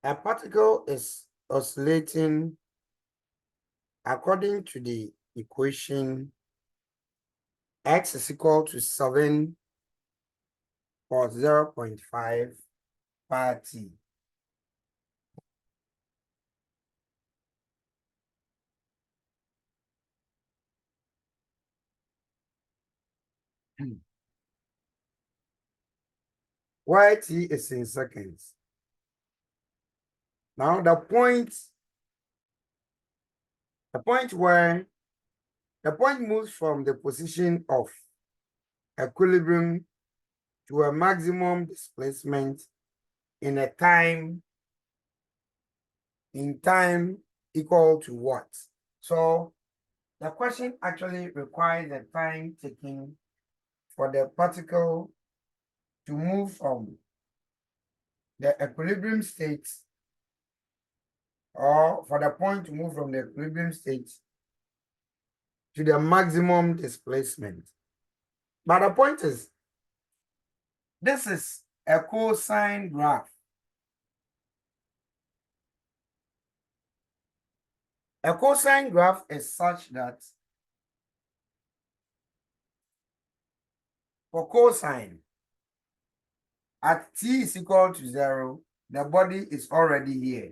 A particle is oscillating according to the equation x is equal to 7 or 0.5 per t. Why t is in seconds. Now the point moves from the position of equilibrium to a maximum displacement in time equal to what? So the question actually requires the time taken for the particle to move from the equilibrium state, or for the point to move from the equilibrium state to the maximum displacement. But the point is, this is a cosine graph. A cosine graph is such that for cosine, at t is equal to 0, the body is already here.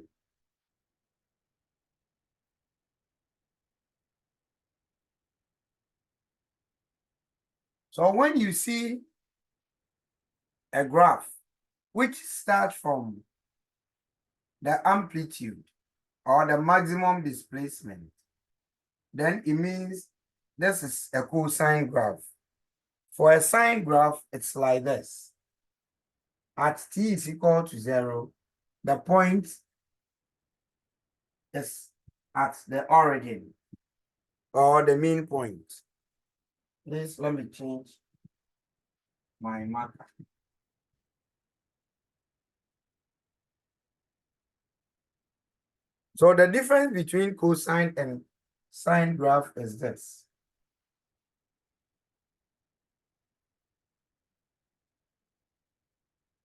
So when you see a graph which starts from the amplitude or the maximum displacement, then it means this is a cosine graph. For a sine graph, it's like this. At t is equal to 0, the point is at the origin or the mean point. Please let me change my marker. So the difference between cosine and sine graph is this.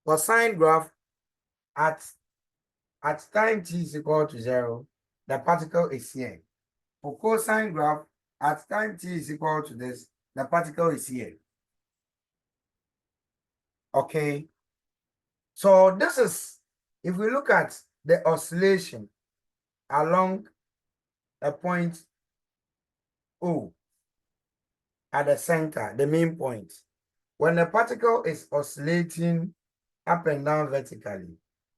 For sine graph, at time t is equal to 0, the particle is here. For cosine graph, at time t is equal to this, the particle is here. Okay. So this is, if we look at the oscillation along a point O at the center, the main point, when the particle is oscillating up and down vertically,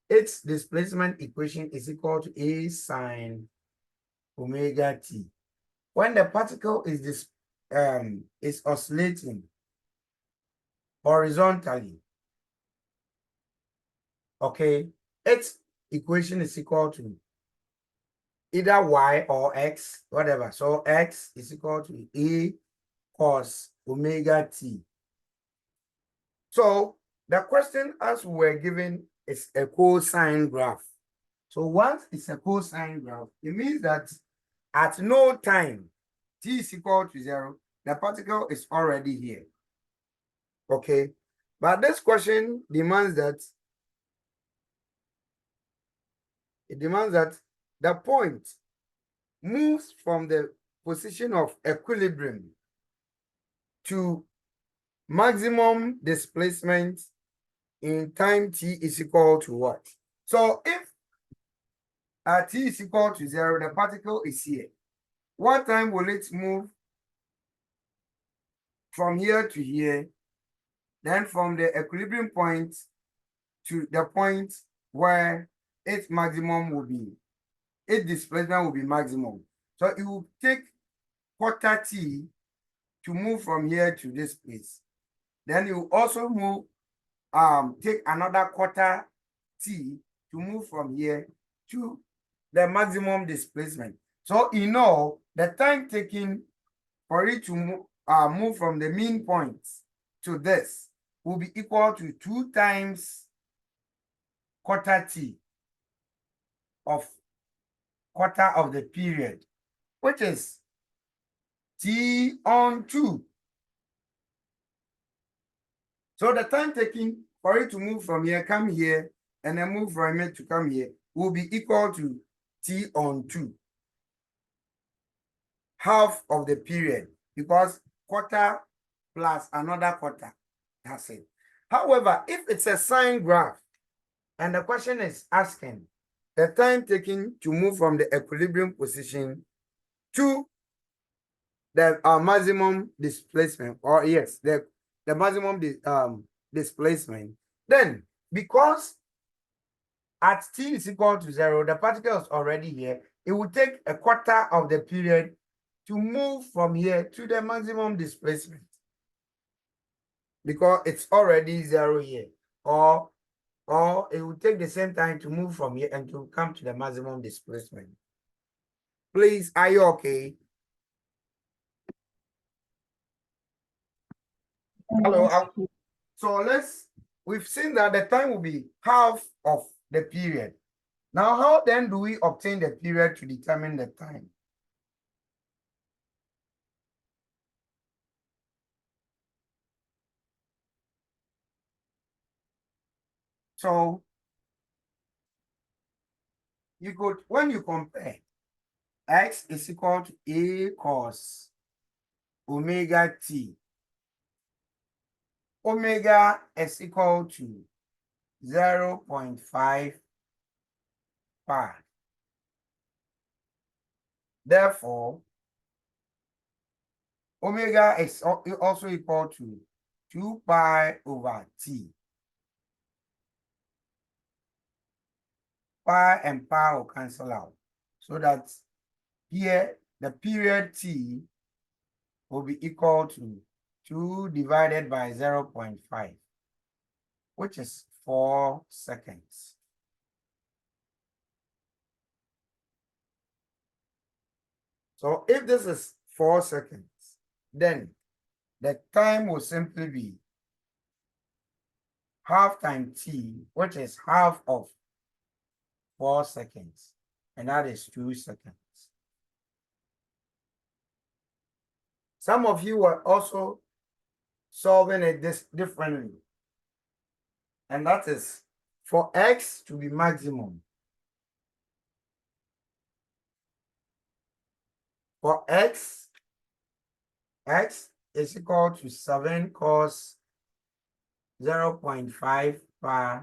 its displacement equation is equal to A sine omega t. When the particle is oscillating horizontally, okay, its equation is equal to either y or x, whatever. So x is equal to A cos omega t. So the question as we were given is a cosine graph. So once it's a cosine graph, it means that at no time t is equal to 0, the particle is already here. Okay, but this question demands that the point moves from the position of equilibrium to maximum displacement in time t is equal to what? So if t is equal to 0, the particle is here. What time will it move from here to here? Then from the equilibrium point to the point where its maximum will be, its displacement will be maximum. So it will take quarter t to move from here to this place. Then you also move, take another quarter t to move from here to the maximum displacement. So in all, the time taken for it to move from the mean point to this will be equal to 2 times quarter t of quarter of the period, which is t on 2. So the time taken for it to move from here, come here, and then move from here to come here will be equal to t on 2, half of the period, because quarter plus another quarter. That's it. However, if it's a sine graph and the question is asking the time taken to move from the equilibrium position to the maximum displacement, or yes, the maximum displacement, then because at t is equal to 0, the particle is already here, it will take a quarter of the period to move from here to the maximum displacement, because it's already 0 here, or it will take the same time to move from here and to come to the maximum displacement. Please, are you okay? Hello. So we've seen that the time will be half of the period. Now, how then do we obtain the period to determine the time? So you could, when you compare x is equal to a cos omega t, omega is equal to 0.5 pi. Therefore, omega is also equal to 2 pi over t. Pi and pi will cancel out, so that here the period t will be equal to 2 divided by 0.5, which is 4 seconds. So if this is 4 seconds, then the time will simply be half times t, which is half of 4 seconds, and that is 2 seconds. Some of you are also solving it this differently, and that is for x to be maximum. For x is equal to 7 cos 0.5 pi.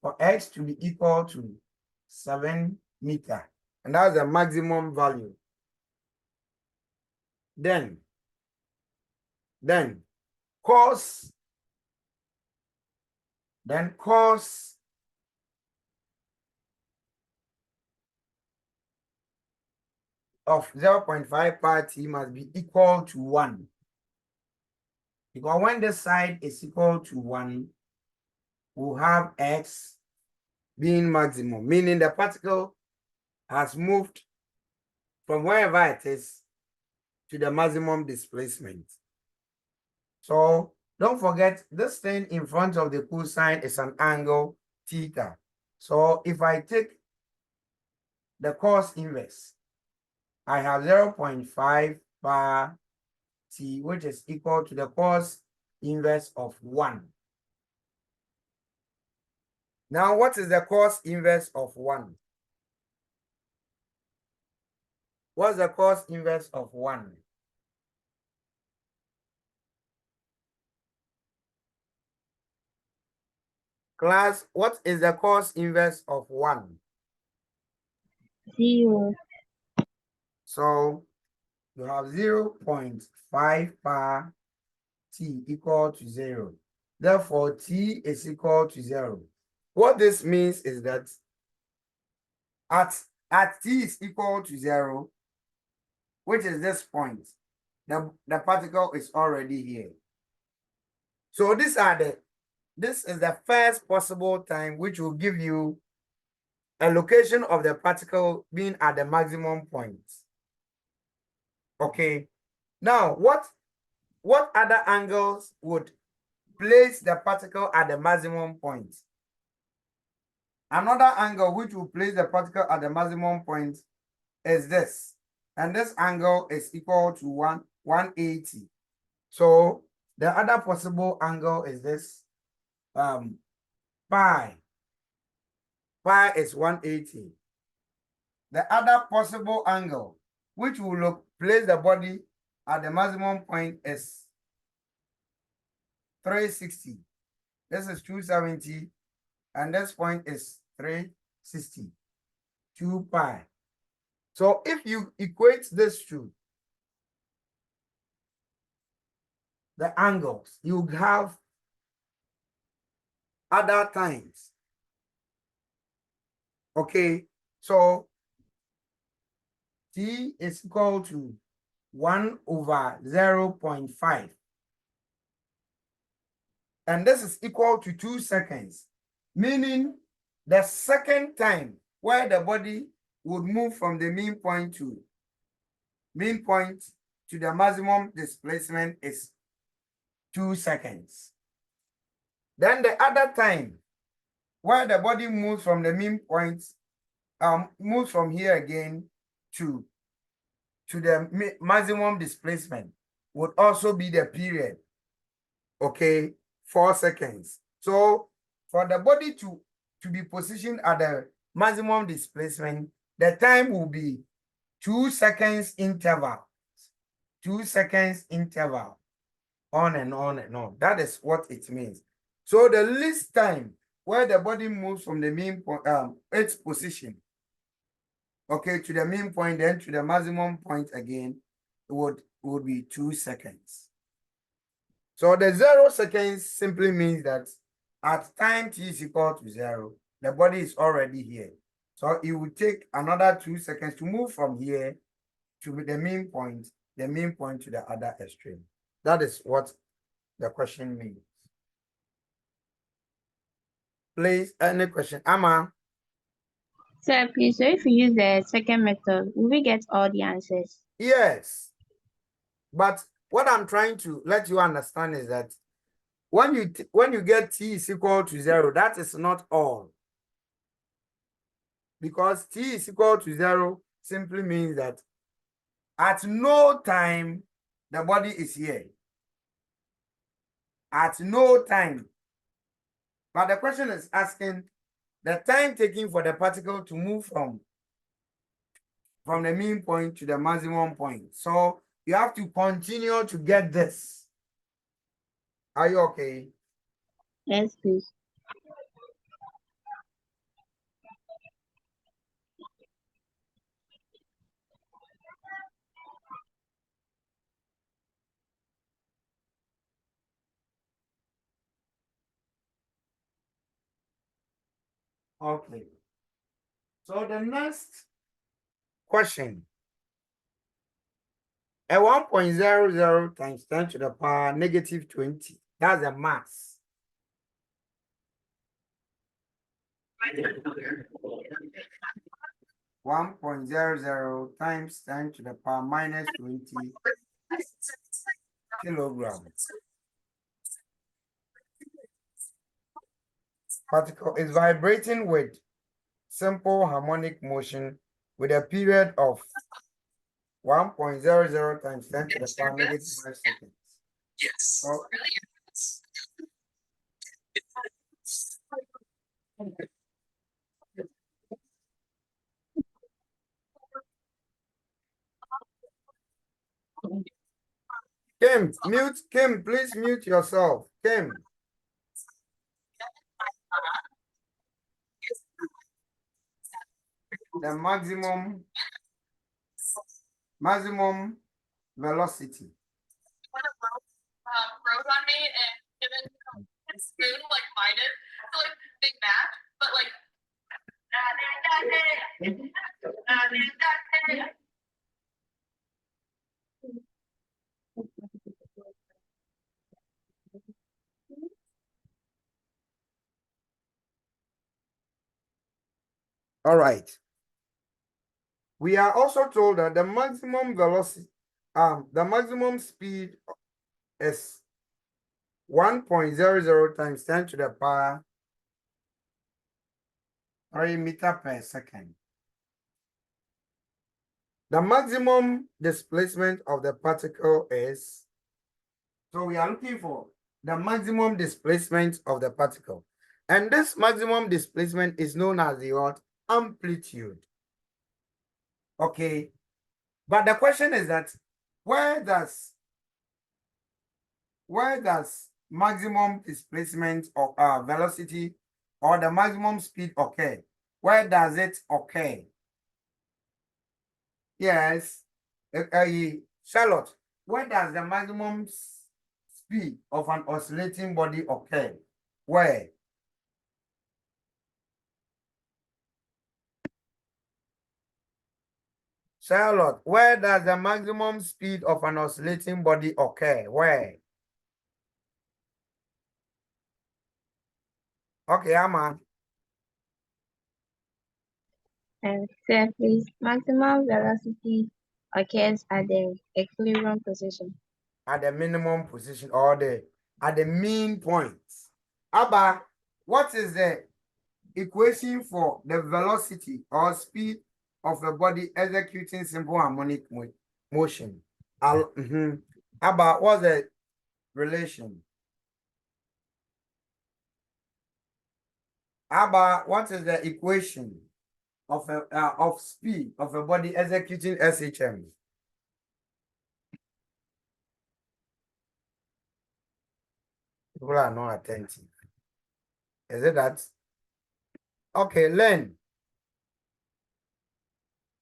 For x to be equal to 7 meter, and that's the maximum value. Then cos of 0.5 pi t must be equal to 1. Because when this side is equal to 1, we'll have x being maximum, meaning the particle has moved from wherever it is to the maximum displacement. So don't forget, this thing in front of the cosine is an angle theta. So if I take the cos inverse, I have 0.5 pi t, which is equal to the cos inverse of 1. Now, what is the cos inverse of 1? What's the cos inverse of 1? Class, what is the cos inverse of 1? 0. So you have 0.5 pi t equal to 0. Therefore, t is equal to 0. What this means is that at t is equal to 0, which is this point, the particle is already here. So this is the first possible time which will give you a location of the particle being at the maximum point. Okay. Now, what other angles would place the particle at the maximum point? Another angle which will place the particle at the maximum point is this. And this angle is equal to 180. So the other possible angle is this pi pi is 180. The other possible angle, which will place the body at the maximum point, is 360. This is 270, and this point is 360, 2 pi. So if you equate this to the angles, you have other times. Okay, so T is equal to 1 over 0.5. And this is equal to 2 seconds, meaning the second time where the body would move from the mean point to the maximum displacement is 2 seconds. Then the other time where the body moves from the mean point, moves from here again to the maximum displacement would also be the period. Okay, 4 seconds. So for the body to be positioned at the maximum displacement, the time will be 2 seconds interval. 2 seconds interval. On and on and on. That is what it means. So the least time where the body moves from the mean point, its position, okay, to the mean point, then to the maximum point again, it would be 2 seconds. So the 0 seconds simply means that at time t is equal to 0, the body is already here. So it will take another 2 seconds to move from here to the mean point to the other extreme. That is what the question means. Please, any question? Amma? Sir, please, so if we use the second method, will we get all the answers? Yes. But what I'm trying to let you understand is that when you get t is equal to 0, that is not all. Because t is equal to 0 simply means that at no time the body is here. At no time. But the question is asking the time taken for the particle to move from the mean point to the maximum point. So you have to continue to get this. Are you okay? Yes, please. Okay. So the next question. A 1.00 times 10 to the power negative 20. That's the mass. One 1.00 times 10 to the power minus 20 kilograms. Particle is vibrating with simple harmonic motion with a period of 1.00 times 10 to the power negative 5 seconds. Yes. So, Kim, please mute yourself. Kim. The maximum velocity. Wrote on me and given a spoon like mine is. So like big match, but like All right. We are also told that the maximum velocity, the maximum speed is 1.00 times 10 to the power 3 meters per second. The maximum displacement of the particle is, so we are looking for the maximum displacement of the particle. And this maximum displacement is known as the what? Amplitude. Okay. But the question is that where does maximum displacement or velocity or the maximum speed occur? Where does it occur? Yes. Charlotte, where does the maximum speed of an oscillating body occur? Where? Charlotte, where does the maximum speed of an oscillating body occur? Where? Okay, Amma. Sir, please, maximum velocity occurs at the equilibrium position. At the minimum position or at the mean point. Abba, what is the equation for the velocity or speed of a body executing simple harmonic motion? Abba, what's the relation? Abba, what is the equation of speed of a body executing SHM? People are not attentive. Is it that? Okay, Len,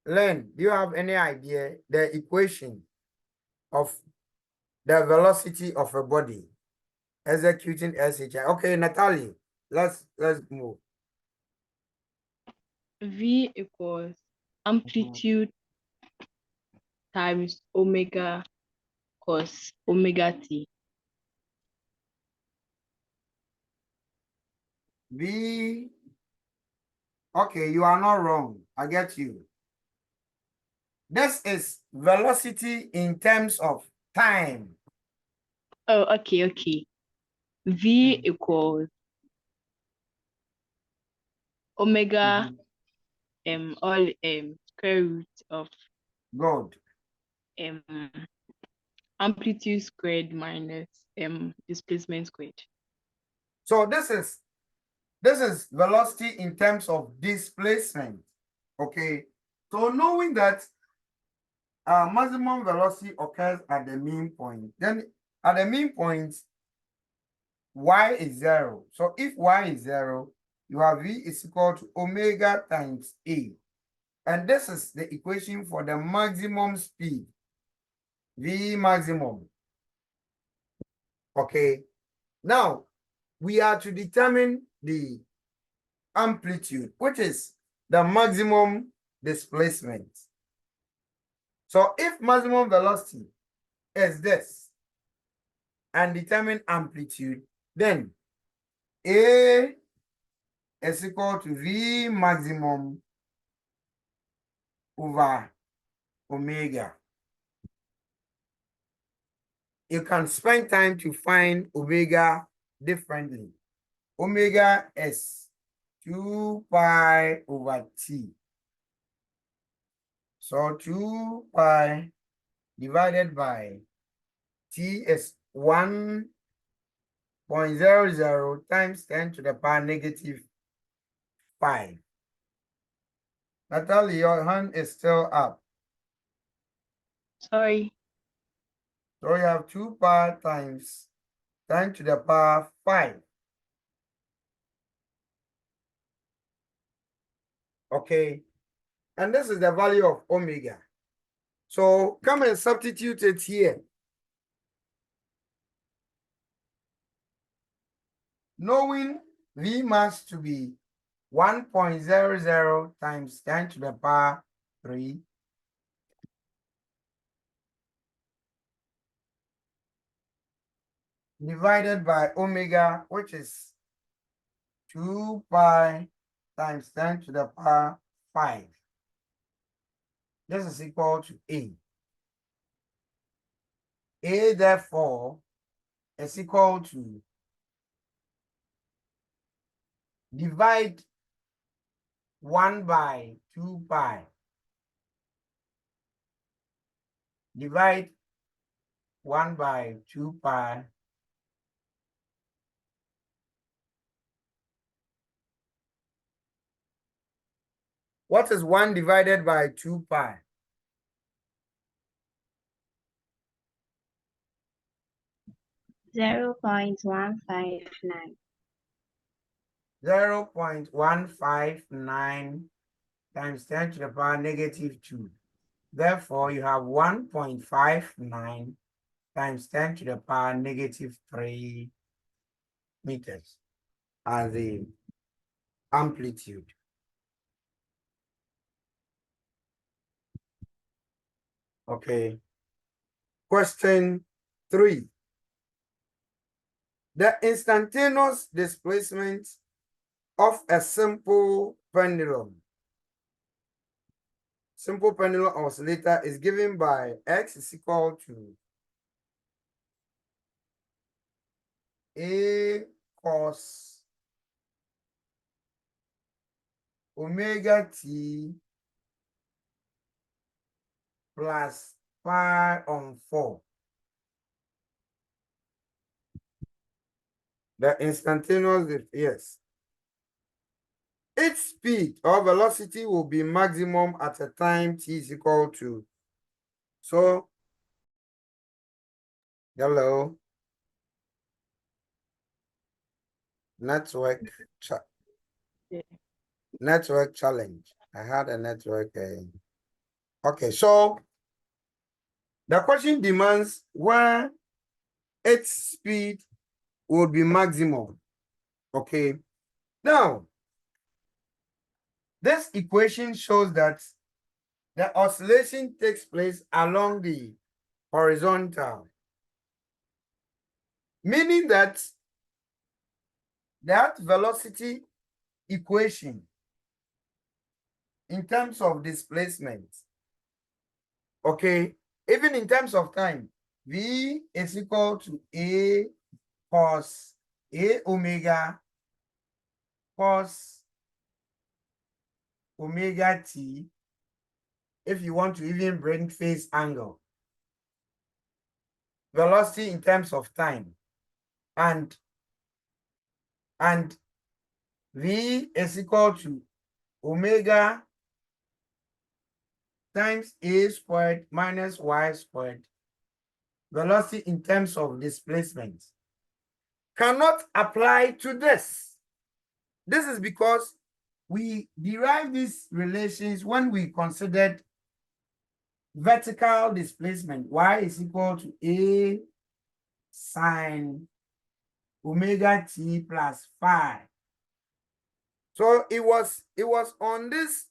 do you have any idea the equation of the velocity of a body executing SHM? Okay, Natalie, let's move. V equals amplitude times omega cos omega t. V. Okay, you are not wrong. I get you. This is velocity in terms of time. Oh, okay. V equals omega all square root of Good. amplitude squared minus displacement squared. So this is velocity in terms of displacement. Okay. So knowing that maximum velocity occurs at the mean point, then at the mean point, y is 0. So if y is 0, you have v is equal to omega times a. And this is the equation for the maximum speed, v maximum. Okay. Now, we are to determine the amplitude, which is the maximum displacement. So if maximum velocity is this and determine amplitude, then A is equal to V maximum over omega. You can spend time to find omega differently. Omega is 2 pi over t. So 2 pi divided by t is 1.00 times 10 to the power negative 5. Natalie, your hand is still up. Sorry. So you have 2 pi times 10 to the power 5. Okay. And this is the value of omega. So come and substitute it here. Knowing V mass to be 1.00 times 10 to the power 3 divided by omega, which is 2 pi times 10 to the power 5. This is equal to A. A, therefore, is equal to divide 1 by 2 pi. Divide 1 by 2 pi What is 1 divided by 2 pi? Zero point 159. 0.159 times 10 to the power negative 2. Therefore, you have 1.59 times 10 to the power negative 3 meters as the amplitude. Okay. Question 3. The instantaneous displacement of a simple pendulum oscillator is given by x is equal to a cos omega t plus pi on 4. The instantaneous, yes. Its speed or velocity will be maximum at a time t is equal to. So, hello. Network challenge. I had a network. Okay, so the question demands where its speed will be maximum. Okay. Now, this equation shows that the oscillation takes place along the horizontal, meaning that velocity equation in terms of displacement, okay, even in terms of time, V is equal to A cos A omega cos omega t, if you want to even bring phase angle, velocity in terms of time, and V is equal to omega times A squared minus Y squared, velocity in terms of displacement, cannot apply to this. This is because we derive these relations when we considered vertical displacement. Y is equal to A sine omega t plus phi. So it was on this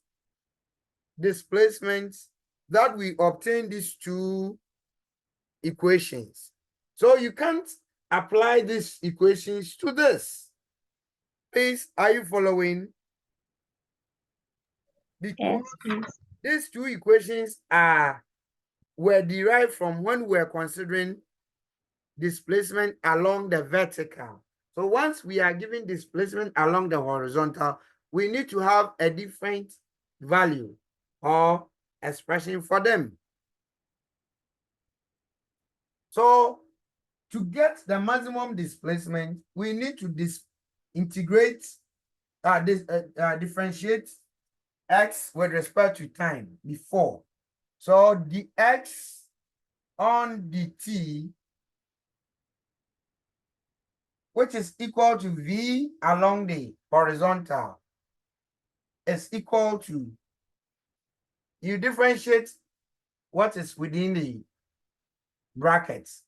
displacement that we obtained these two equations. So you can't apply these equations to this. Please, are you following? Because Yes, please. these two equations were derived from when we were considering displacement along the vertical. So once we are given displacement along the horizontal, we need to have a different value or expression for them. So to get the maximum displacement, we need to differentiate x with respect to time before. So the x on the t, which is equal to v along the horizontal, is equal to, you differentiate what is within the brackets,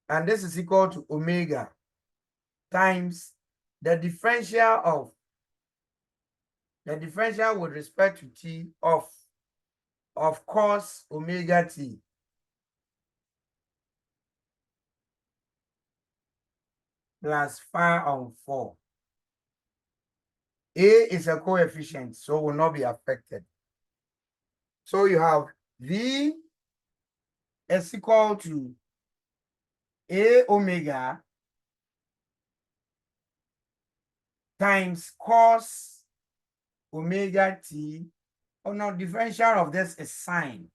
and this is equal to omega times the differential with respect to t of cos omega t plus phi on 4. A is a coefficient, so will not be affected. So you have V is equal to A omega times cos omega t. Oh no, differential of this is sine,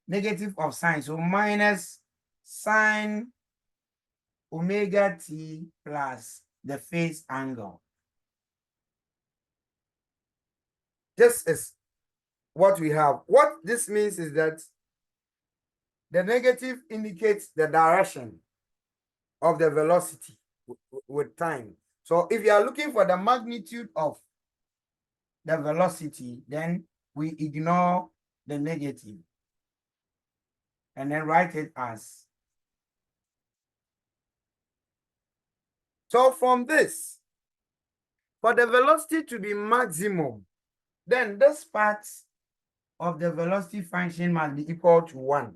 negative of sine, so minus sine omega t plus the phase angle. This is what we have. What this means is that the negative indicates the direction of the velocity with time. So if you are looking for the magnitude of the velocity, then we ignore the negative and then write it as. So from this, for the velocity to be maximum, then this part of the velocity function must be equal to 1.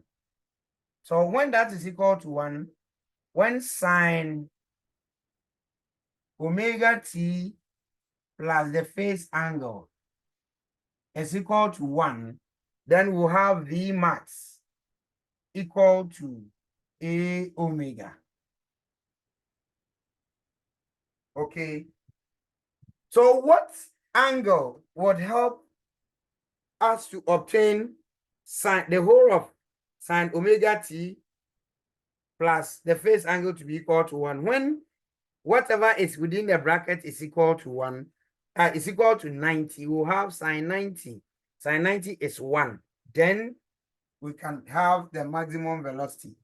So when that is equal to 1, when sine omega t plus the phase angle is equal to 1, then we'll have V max equal to A omega. Okay. So what angle would help us to obtain sine, the whole of sine omega t plus the phase angle to be equal to 1 when whatever is within the bracket is equal to 1, is equal to 90, we'll have sine 90. Sine 90 is 1. Then we can have the maximum velocity.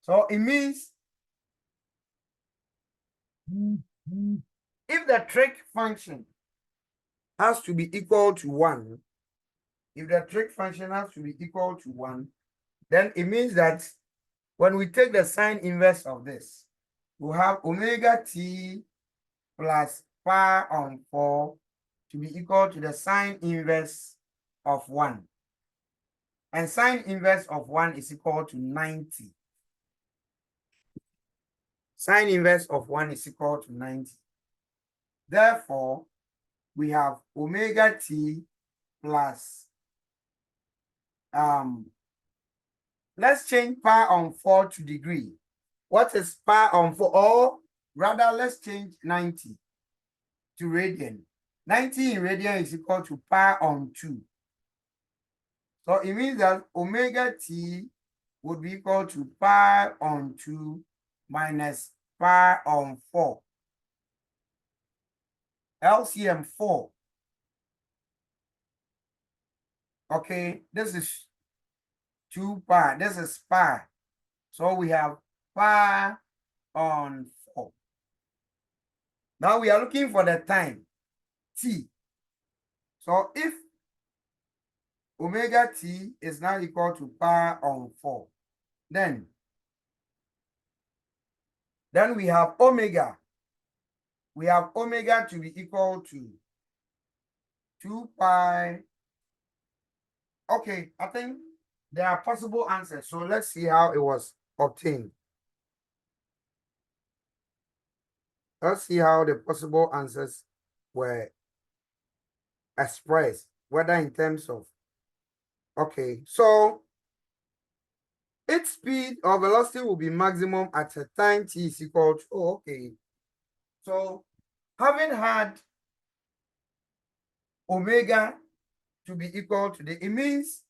So it means if the trig function has to be equal to 1, if the trig function has to be equal to 1, then it means that when we take the sine inverse of this, we'll have omega t plus pi on 4 to be equal to the sine inverse of 1. And sine inverse of 1 is equal to 90. Sine inverse of 1 is equal to 90. Therefore, we have omega t plus, let's change pi on 4 to degree. What is pi on 4? Or rather, let's change 90 to radian. 90 in radian is equal to pi on 2. So it means that omega t would be equal to pi on 2 minus pi on 4. LCM 4. Okay, this is 2 pi. This is pi. So we have pi on 4. Now we are looking for the time, t. So if omega t is now equal to pi on 4, then we have omega. We have omega to be equal to 2 pi. Okay, I think there are possible answers. So let's see how it was obtained. Let's see how the possible answers were expressed, whether in terms of, okay, so its speed or velocity will be maximum at a time t is equal to, oh, okay. So having had omega to be equal to the, it means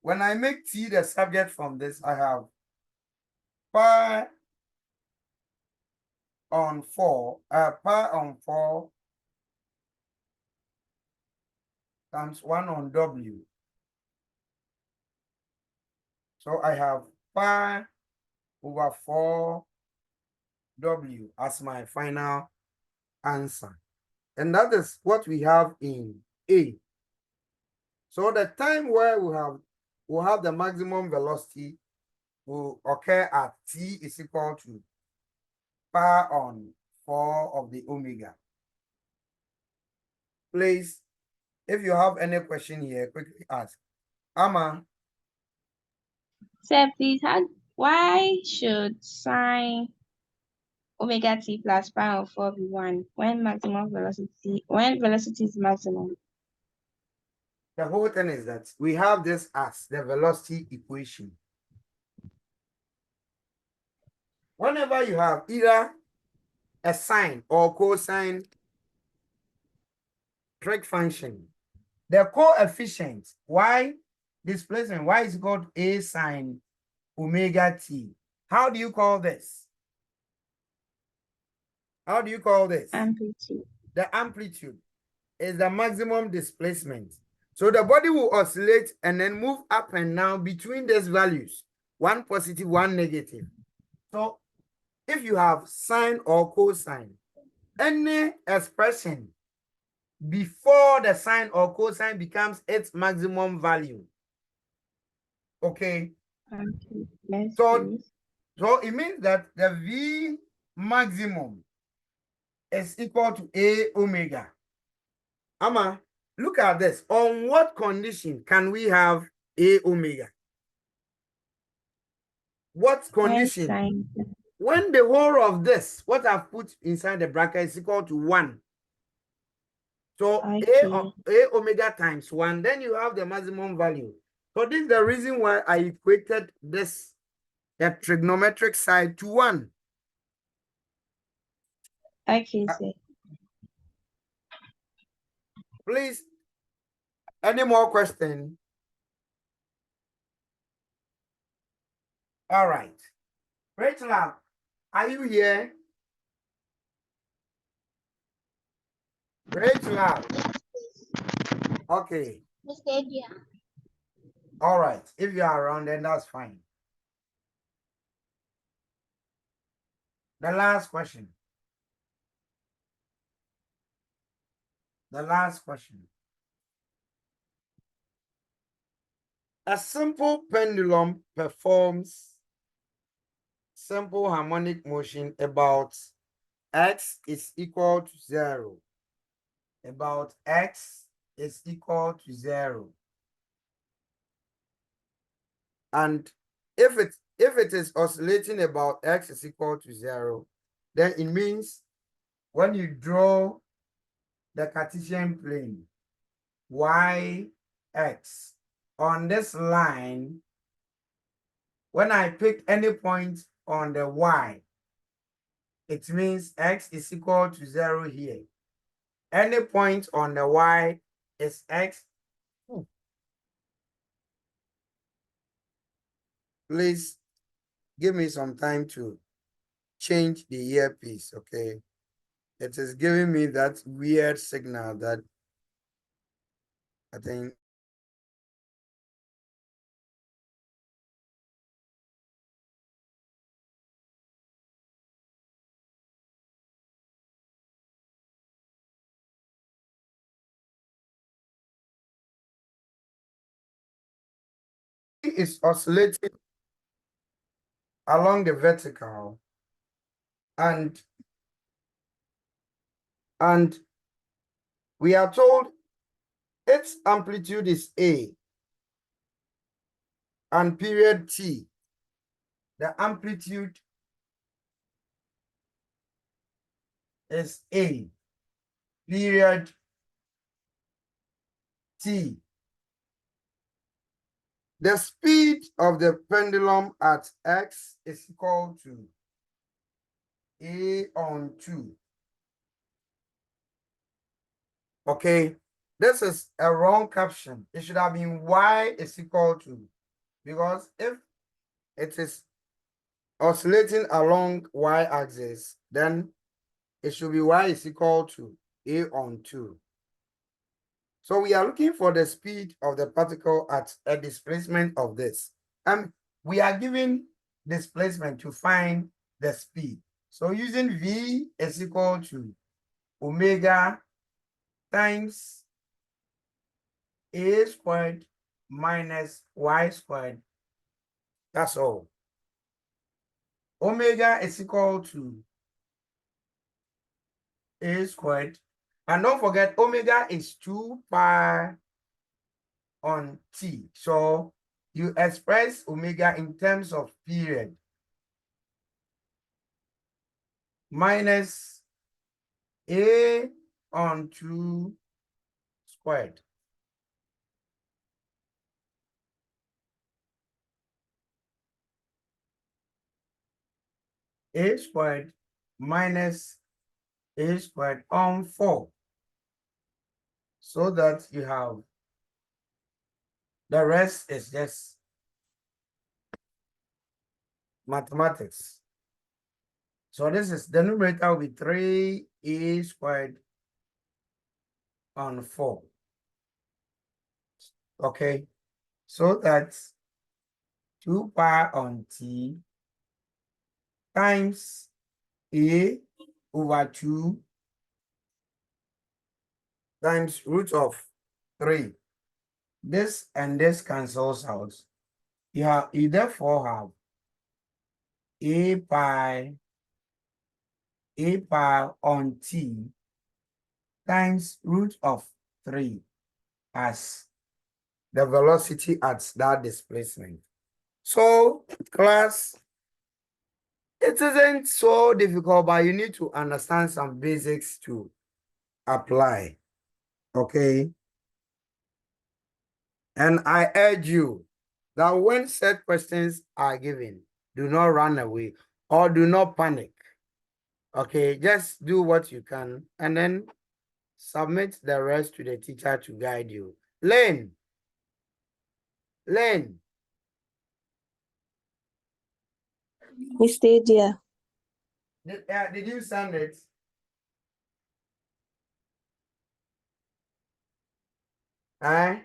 when I make t the subject from this, I have pi on 4, pi on 4 times 1 on w. So I have pi over 4 w as my final answer. And that is what we have in A. So the time where we'll have the maximum velocity will occur at t is equal to pi on 4 of the omega. Please, if you have any question here, quickly ask. Amma. Sir, please, why should sine omega t plus pi on 4 be 1 when velocity is maximum? The whole thing is that we have this as the velocity equation. Whenever you have either a sine or cosine trig function, the coefficient y displacement y is called a sine omega t. How do you call this? How do you call this? Amplitude. The amplitude is the maximum displacement So the body will oscillate and then move up and down between these values, one positive, one negative. So if you have sine or cosine, any expression before the sine or cosine becomes its maximum value. Okay. Okay. Yes, So, please. so it means that the V maximum is equal to A omega. Amma, look at this. On what condition can we have A omega? What When condition? sine. When the whole of this, what I've put inside the bracket is equal to 1. So Okay. A omega times 1, then you have the maximum value. So this is the reason why I equated this, the trigonometric side to 1. Okay, sir. Please, any more questions? All right. Rachel, are you here? Rachel. Okay. All right. If you are around, then that's fine. The last question. The last question. A simple pendulum performs simple harmonic motion about x is equal to 0. About x is equal to 0. And if it is oscillating about x is equal to 0, then it means when you draw the Cartesian plane, y, x, on this line, when I pick any point on the y, it means x is equal to 0 here. Any point on the y is x. Please give me some time to change the earpiece, okay? It is giving me that weird signal that I think is oscillating along the vertical and we are told its amplitude is A and period T. The amplitude is A, period T. The speed of the pendulum at x is equal to A on 2. Okay, this is a wrong caption. It should have been y is equal to, because if it is oscillating along y-axis, then it should be y is equal to A on 2. So we are looking for the speed of the particle at a displacement of this. And we are given displacement to find the speed. So using V is equal to omega times A squared minus Y squared. That's all. Omega is equal to A squared. And don't forget, omega is 2 pi on T. So you express omega in terms of period. Minus A on 2 squared. A squared minus A squared on 4. So that you have the rest is just mathematics. So this is the numerator will be 3A squared on 4. Okay, so that's 2 pi on t times a over 2 times root of 3. This and this cancels out. You therefore have a pi on t times root of 3 as the velocity at that displacement. So, class, it isn't so difficult, but you need to understand some basics to apply. Okay? And I urge you that when set questions are given, do not run away or do not panic. Okay? Just do what you can and then submit the rest to the teacher to guide you. Lane. We stayed there. Did you send it? Eh?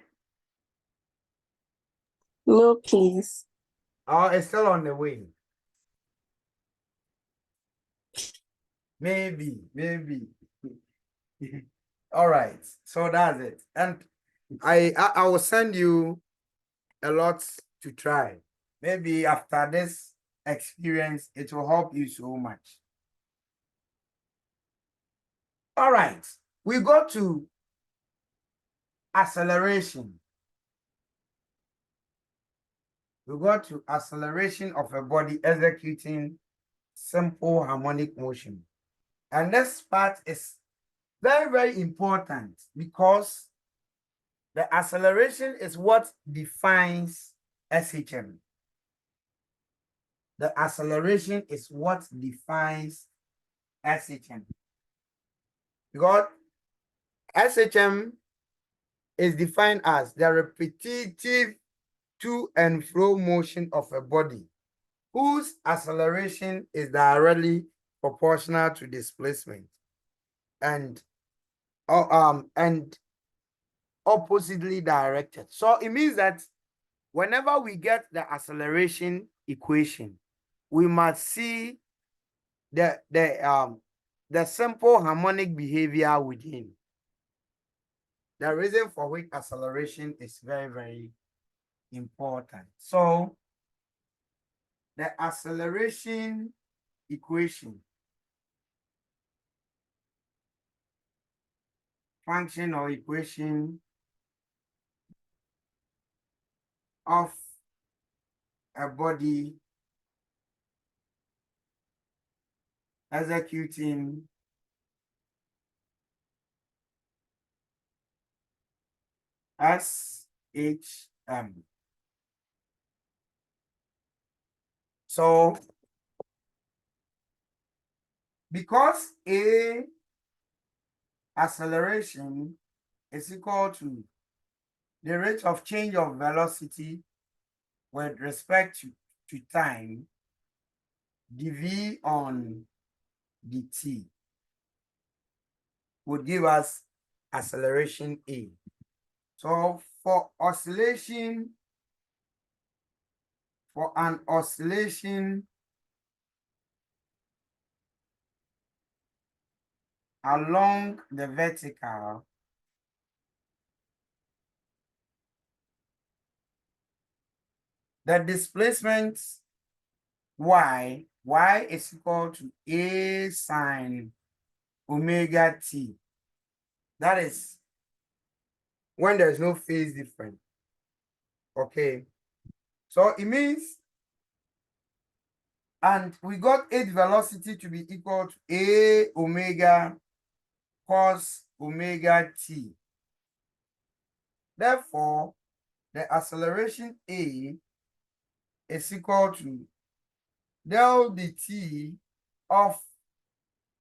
No, please. Oh, it's still on the way. Maybe. All right. So that's it. And I will send you a lot to try. Maybe after this experience, it will help you so much. All right. We go to acceleration. We go to acceleration of a body executing simple harmonic motion. And this part is very, very important because the acceleration is what defines SHM. The acceleration is what defines SHM. Because SHM is defined as the repetitive to and fro motion of a body whose acceleration is directly proportional to displacement and oppositely directed. So it means that whenever we get the acceleration equation, we must see the simple harmonic behavior within. The reason for which acceleration is very, very important. So the acceleration equation, function or equation of a body executing SHM. So because A acceleration is equal to the rate of change of velocity with respect to time, dv on dt would give us acceleration A. So for an oscillation along the vertical, the displacement y is equal to A sine omega t. That is when there's no phase difference. Okay. So it means, and we got its velocity to be equal to A omega cos omega t. Therefore, the acceleration A is equal to del dt of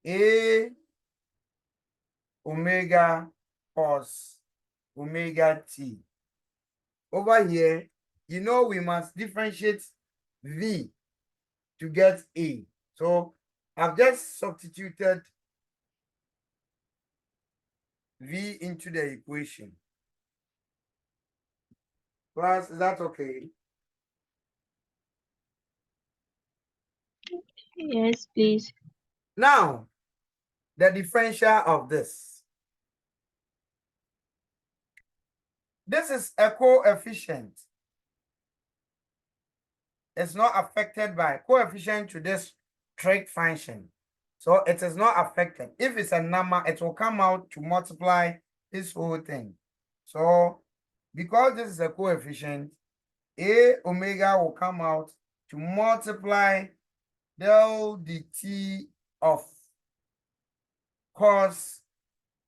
A omega cos omega t. Over here, you know we must differentiate V to get A. So I've just substituted V into the equation. Class, is that okay? Yes, please. Now, the differential of this. This is a coefficient. It's not affected by coefficient to this trig function. So it is not affected. If it's a number, it will come out to multiply this whole thing. So because this is a coefficient, A omega will come out to multiply del dt of cos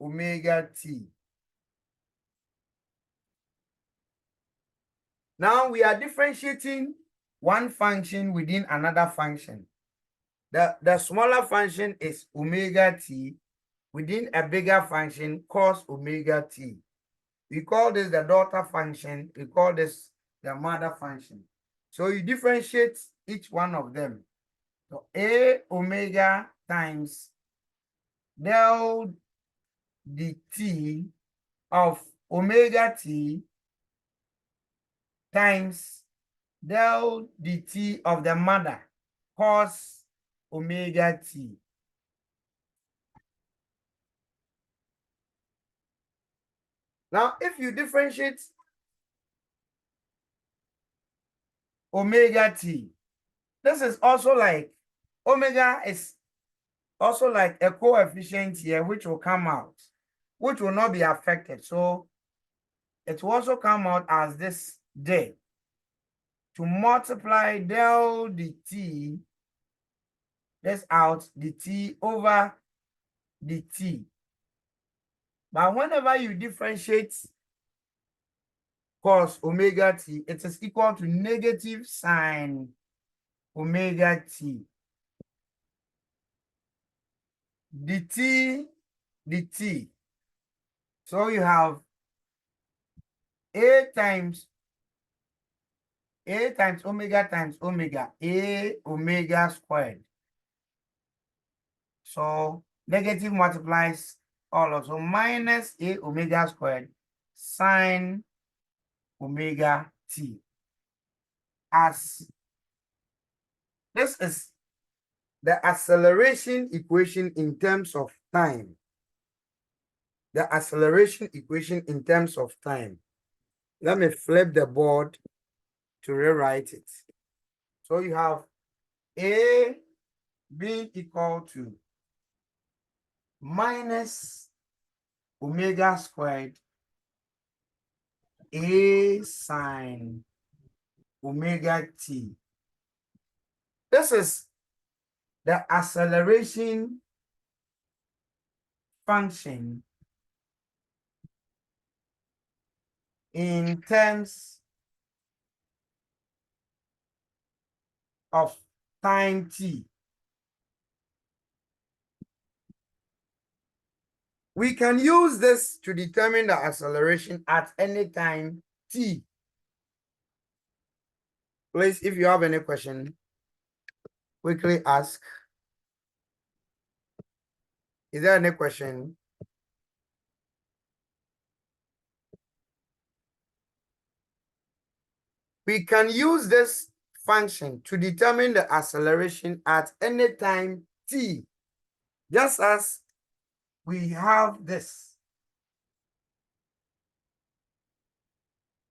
omega t. Now we are differentiating one function within another function. The smaller function is omega t within a bigger function cos omega t. We call this the daughter function. We call this the mother function. So you differentiate each one of them. So A omega times del dt of omega t times del dt of the mother cos omega t. Now, if you differentiate omega t, this is also like omega is also like a coefficient here, which will come out, which will not be affected. So it will also come out as this day to multiply del dt, this out dt over dt. But whenever you differentiate cos omega t, it is equal to negative sine omega t. dt. So you have a times omega times omega, a omega squared. So negative multiplies all of, so minus a omega squared sine omega t. As this is the acceleration equation in terms of time. The acceleration equation in terms of time. Let me flip the board to rewrite it. So you have a being equal to minus omega squared a sine omega t. This is the acceleration function in terms of time t. We can use this to determine the acceleration at any time t. Please, if you have any question, quickly ask. Is there any question? We can use this function to determine the acceleration at any time t, just as we have this.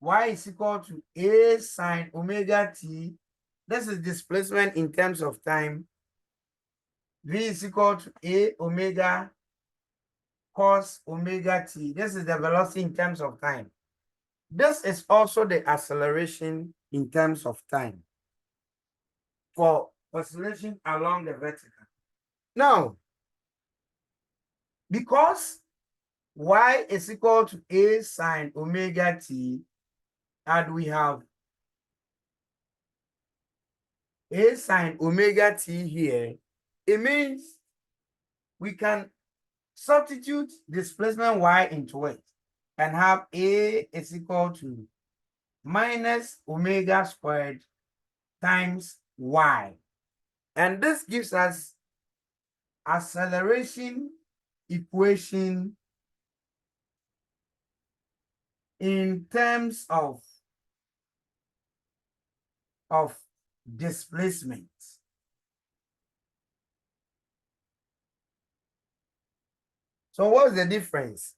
Y is equal to a sine omega t. This is displacement in terms of time. V is equal to a omega cos omega t. This is the velocity in terms of time. This is also the acceleration in terms of time for oscillation along the vertical. Now, because y is equal to a sine omega t, and we have a sine omega t here, it means we can substitute displacement y into it and have a is equal to minus omega squared times y. And this gives us acceleration equation in terms of of displacement. So what's the difference?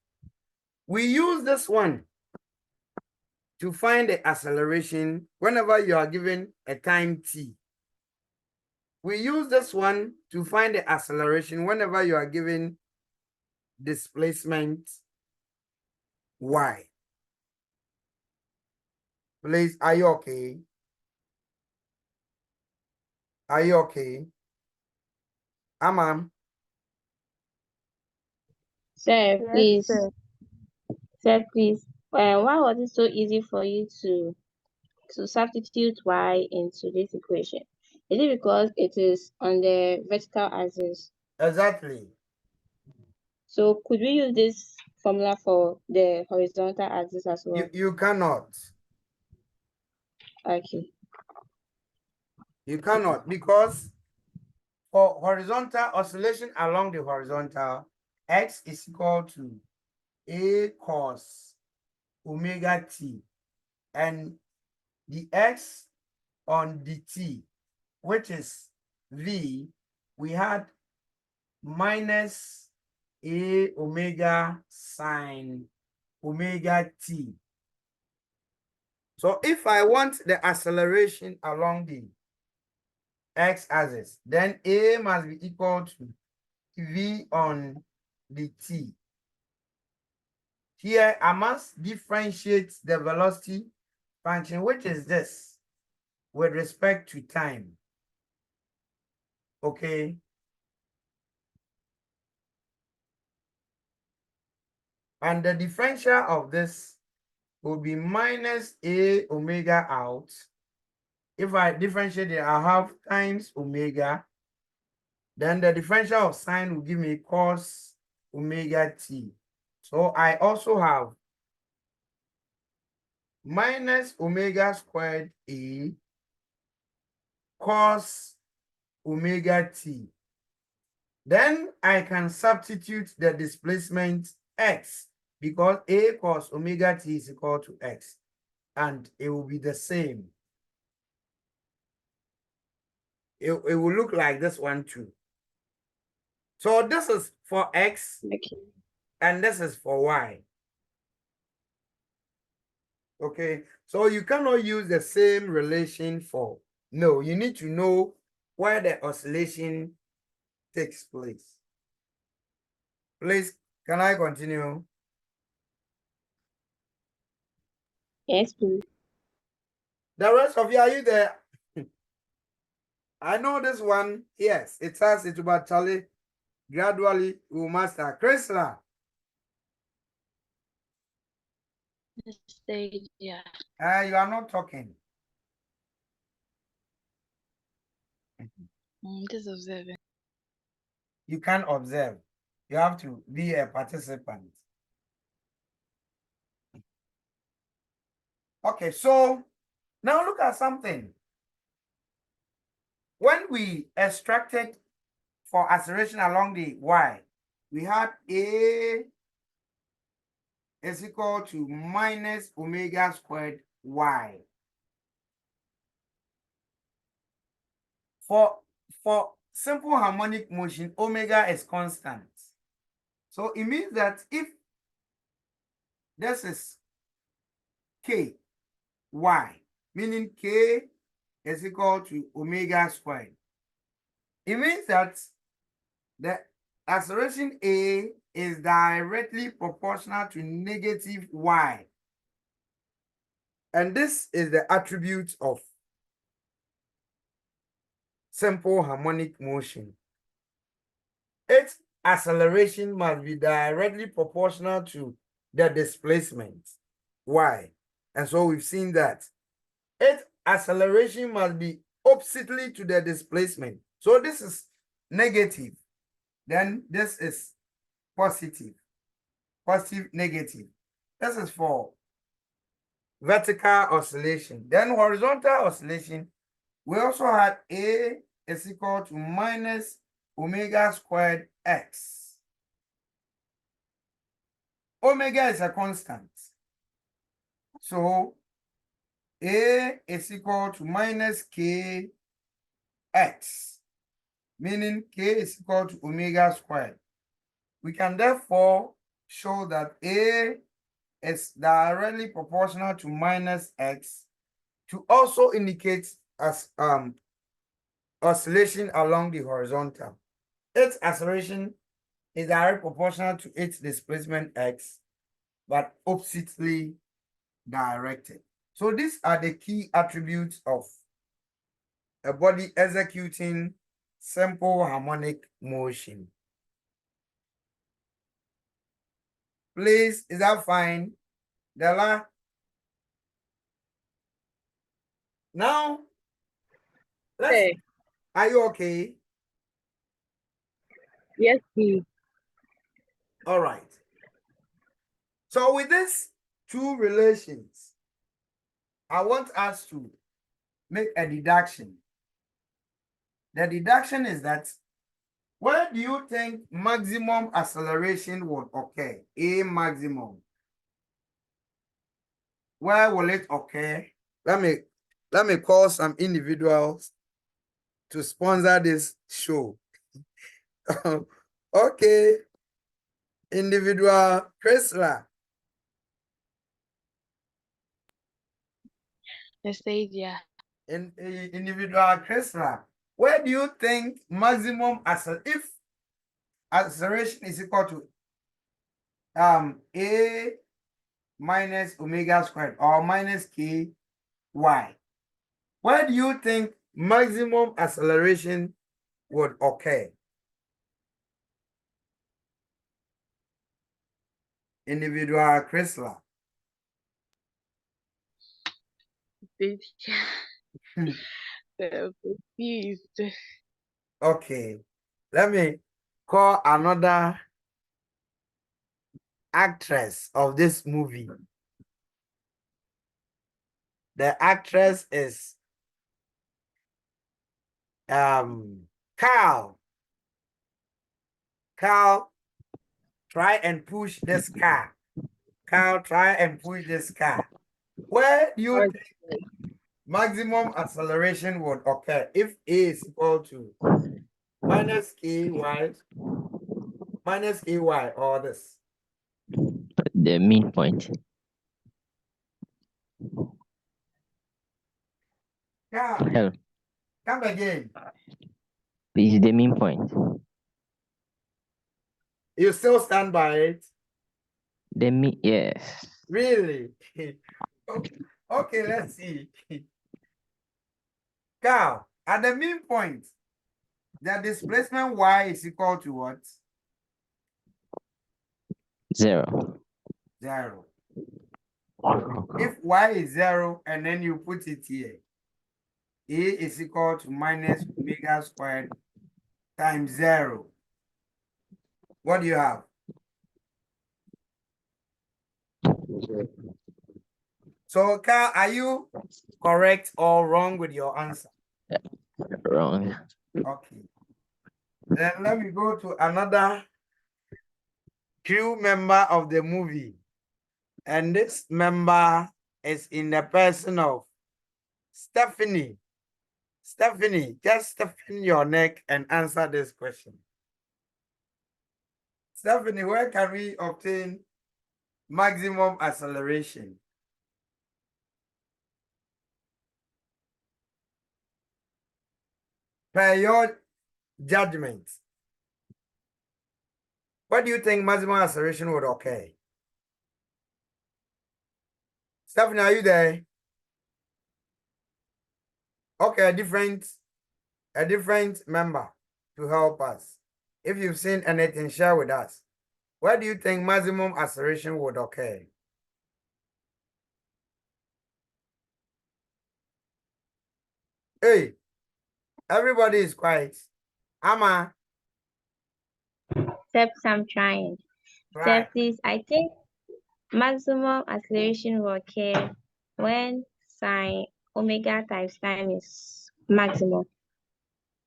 We use this one to find the acceleration whenever you are given a time t. We use this one to find the acceleration whenever you are given displacement y. Please, are you okay? Are you okay? Amam? Sir, Yes, please. sir. Sir, please. Why was it so easy for you to substitute y into this equation? Is it because it is on the vertical axis? Exactly. So could we use this formula for the horizontal axis as well? You cannot. Okay. You cannot, because for horizontal oscillation along the horizontal, x is equal to a cos omega t, and the x on the t, which is v, we had minus a omega sine omega t. So if I want the acceleration along the x-axis, then a must be equal to v on the t. Here I must differentiate the velocity function, which is this, with respect to time. Okay. And the differential of this will be minus a omega out. If I differentiate it, I have times omega. Then the differential of sine will give me cos omega t. So I also have minus omega squared a cos omega t. Then I can substitute the displacement x, because a cos omega t is equal to x, and it will be the same. It will look like this one too. So this is for x, Okay. and this is for y. Okay, so you cannot use the same relation for, no, you need to know where the oscillation takes place. Please, can I continue? Yes, please. The rest of you, are you there? I know this one, yes, it has it, but Charlie, gradually we will master. Chrysler, Stage, yeah. you are not talking. Just observing. You can't observe. You have to be a participant. Okay, so now look at something. When we extracted for acceleration along the y, we had a is equal to minus omega squared y. For simple harmonic motion, omega is constant. So it means that if this is k, y, meaning k is equal to omega squared, it means that the acceleration a is directly proportional to negative y. And this is the attribute of simple harmonic motion. Its acceleration must be directly proportional to the displacement y. And so we've seen that its acceleration must be oppositely to the displacement. So this is negative, then this is positive, positive, negative. This is for vertical oscillation. Then horizontal oscillation, we also had a is equal to minus omega squared x. Omega is a constant. So A is equal to minus kx, meaning k is equal to omega squared. We can therefore show that A is directly proportional to minus x to also indicate as oscillation along the horizontal. Its acceleration is directly proportional to its displacement x, but oppositely directed. So these are the key attributes of a body executing simple harmonic motion. Please, is that fine? Della? Now, Hey, are you okay? yes, please. All right. So with these two relations, I want us to make a deduction. The deduction is that where do you think maximum acceleration would occur? A maximum. Where will it occur? Let me call some individuals to sponsor this show. Okay. Individual Chrysler. Anastasia. Individual Chrysler. Where do you think maximum if acceleration is equal to A minus omega squared or minus ky? Where do you think maximum acceleration would occur? Individual Chrysler. I'm confused. Okay, let me call another actress of this movie. The actress is Carl. Carl, try and push this car. Carl, try and push this car. Where do you think maximum acceleration would occur if A is equal to minus ky or this? The midpoint. Carl, Hello. come again. This is the mean point. You still stand by it? Yes. Really? Okay, let's see. Carl, at the mean point, the displacement y is equal to what? 0. 0. If y is 0 and then you put it here, A is equal to minus omega squared times 0. What do you have? So, Carl, are you correct or wrong with your answer? Wrong. Okay. Then let me go to another crew member of the movie. And this member is in the person of Stephanie. Stephanie, just stiffen your neck and answer this question. Stephanie, where can we obtain maximum acceleration? Per your judgment, what do you think maximum acceleration would occur? Stephanie, are you there? Okay, a different member to help us. If you've seen anything, share with us. Where do you think maximum acceleration would occur? Hey, everybody is quiet. Amma, Except I'm trying. right. Step, please. I think maximum acceleration will occur when sine omega times time is maximum.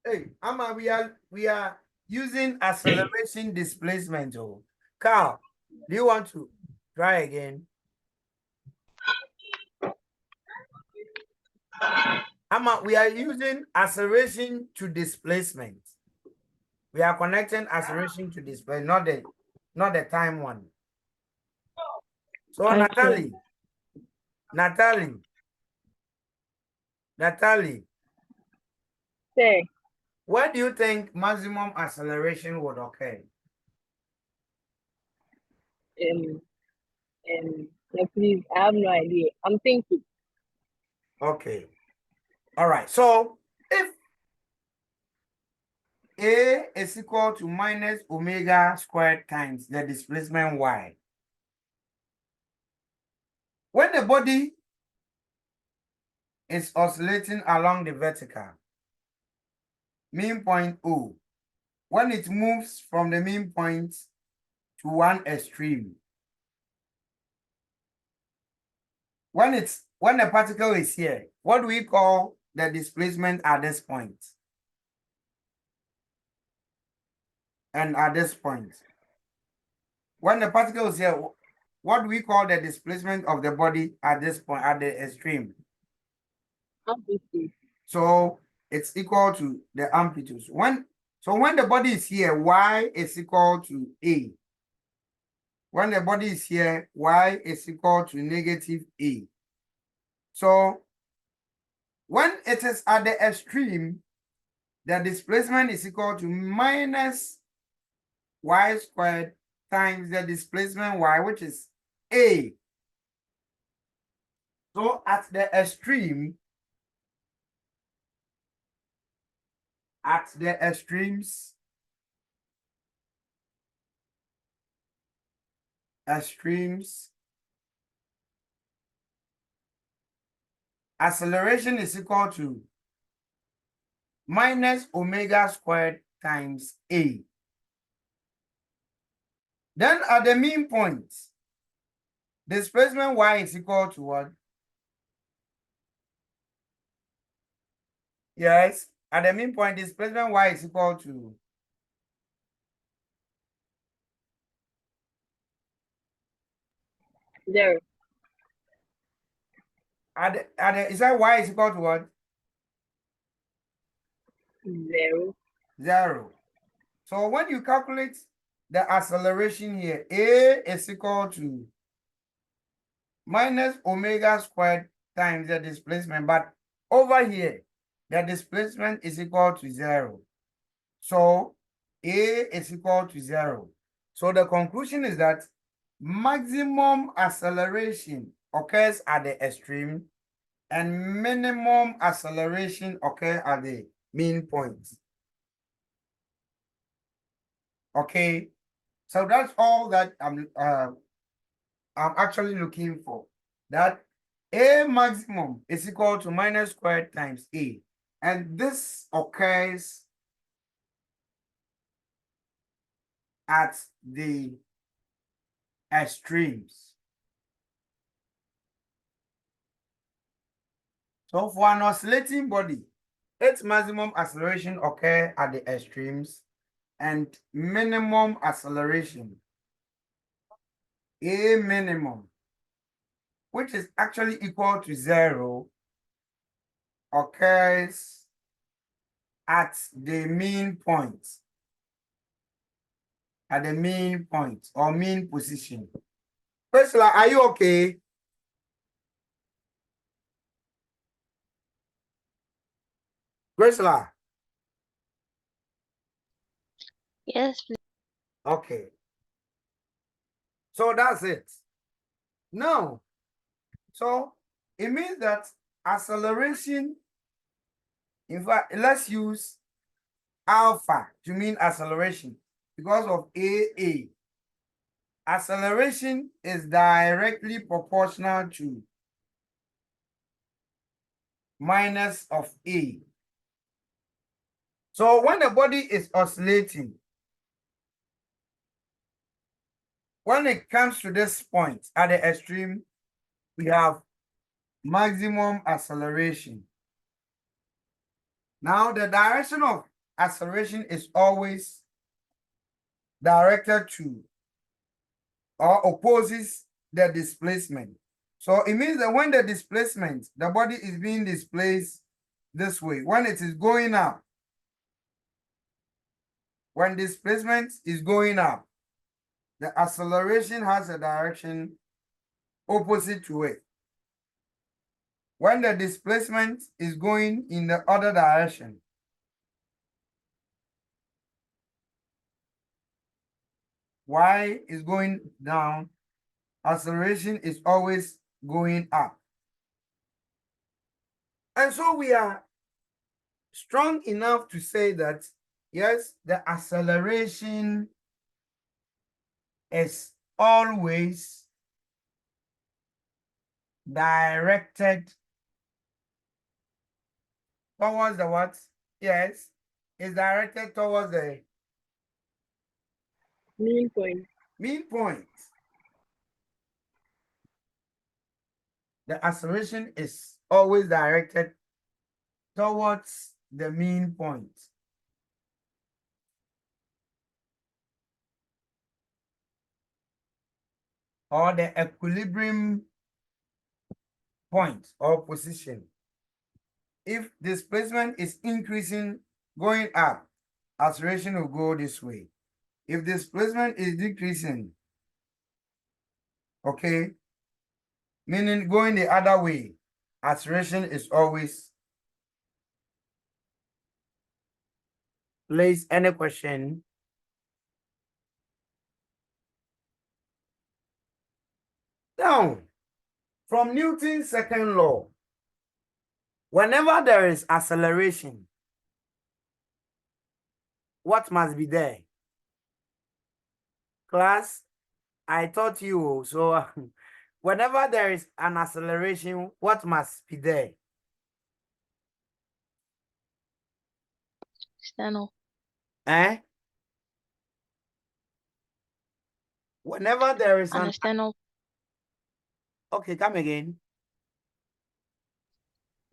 Hey, Amma, we are using acceleration displacement. Oh, Carl, do you want to try again? We are using acceleration to displacement. We are connecting acceleration to displacement, not the time one. So Okay. Natalie, Say, where do you think maximum acceleration would occur? no, please, I have no idea. I'm thinking. Okay. All right. So if A is equal to minus omega squared times the displacement y, when the body is oscillating along the vertical, mean point O, when it moves from the mean point to one extreme, when the particle is here, what do we call the displacement at this point? And at this point, when the particle is here, what do we call the displacement of the body at this point, at the extreme? Amplitude. So it's equal to the amplitude. When the body is here, y is equal to a. When the body is here, y is equal to negative a. So when it is at the extreme, the displacement is equal to minus y squared times the displacement y, which is a. So at the extreme, at the extremes, acceleration is equal to minus omega squared times a. Then at the mean point, displacement y is equal to what? Yes, at the mean point, displacement y is equal to Zero. is that y is equal to what? Zero. 0. So when you calculate the acceleration here, a is equal to minus omega squared times the displacement, but over here, the displacement is equal to 0. So a is equal to 0. So the conclusion is that maximum acceleration occurs at the extreme and minimum acceleration occurs at the mean point. Okay, so that's all that I'm actually looking for. That a maximum is equal to minus squared times a, and this occurs at the extremes. So for an oscillating body, its maximum acceleration occurs at the extremes and minimum acceleration, a minimum, which is actually equal to 0, occurs at the mean point. At the mean point or mean position. Priscilla, are you okay? Priscilla, Yes, please. okay. So that's it. Now, so it means that acceleration, in fact, let's use alpha to mean acceleration because of AA. Acceleration is directly proportional to minus of A. So when the body is oscillating, when it comes to this point at the extreme, we have maximum acceleration. Now, the direction of acceleration is always directed to or opposes the displacement. So it means that when the body is being displaced this way. When it is going up, when displacement is going up, the acceleration has a direction opposite to it. When the displacement is going in the other direction, y is going down, acceleration is always going up. And so we are strong enough to say that, yes, the acceleration is always directed towards the what? Yes, it's directed towards the Mean point. mean point. The acceleration is always directed towards the mean point. Or the equilibrium point or position. If displacement is increasing, going up, acceleration will go this way. If displacement is decreasing, okay, meaning going the other way, acceleration is always. Please, any question? Now, from Newton's second law, whenever there is acceleration, what must be there? Class, I taught you, so whenever there is an acceleration, what must be there? External. Eh? Whenever there is An an... external. Okay, come again.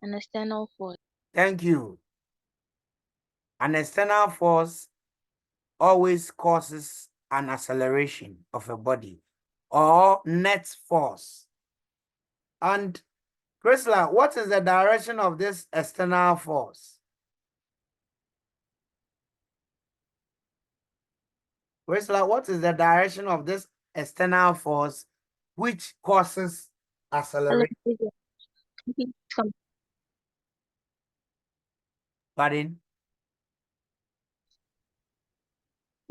An external force. Thank you. An external force always causes an acceleration of a body or net force. And Chrysler, what is the direction of this external force? Chrysler, what is the direction of this external force which causes acceleration? Come. Pardon?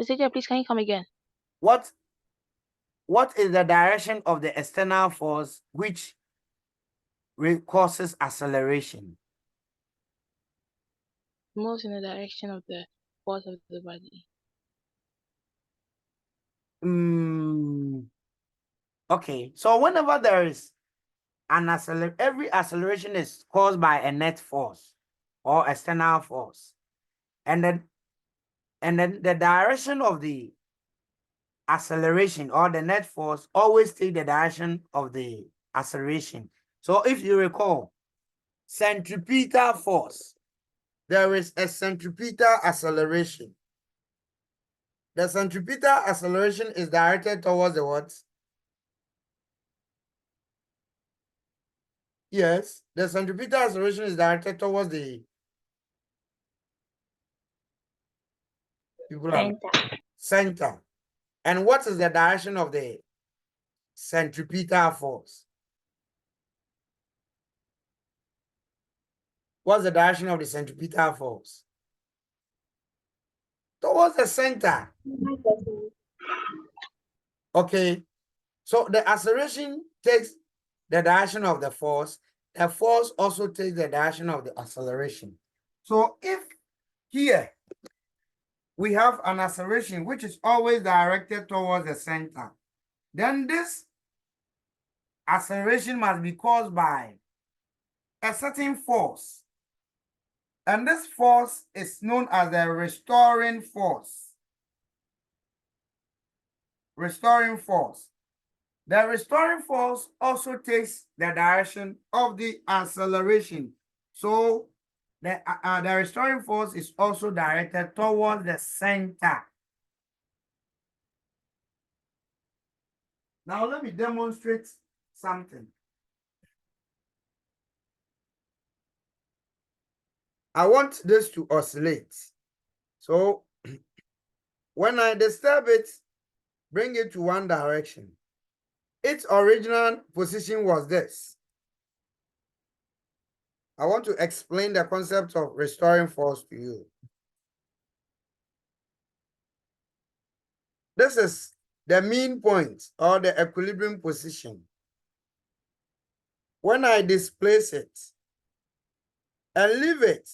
Mr. Teacher, please can you come again? What is the direction of the external force which causes acceleration? Moves in the direction of the force of the body. Okay, so whenever there is an acceleration, every acceleration is caused by a net force or external force. And then the direction of the acceleration or the net force always take the direction of the acceleration. So if you recall, centripetal force, there is a centripetal acceleration. The centripetal acceleration is directed towards the what? Yes, the centripetal acceleration is directed towards the center. And what is the direction of the centripetal force? What's the direction of the centripetal force? Towards the center. Okay. So the acceleration takes the direction of the force. The force also takes the direction of the acceleration. So if here we have an acceleration which is always directed towards the center, then this acceleration must be caused by a certain force. And this force is known as the restoring force. Restoring force. The restoring force also takes the direction of the acceleration. So the restoring force is also directed towards the center. Now let me demonstrate something. I want this to oscillate. So when I disturb it, bring it to one direction. Its original position was this. I want to explain the concept of restoring force to you. This is the mean point or the equilibrium position. When I displace it and leave it,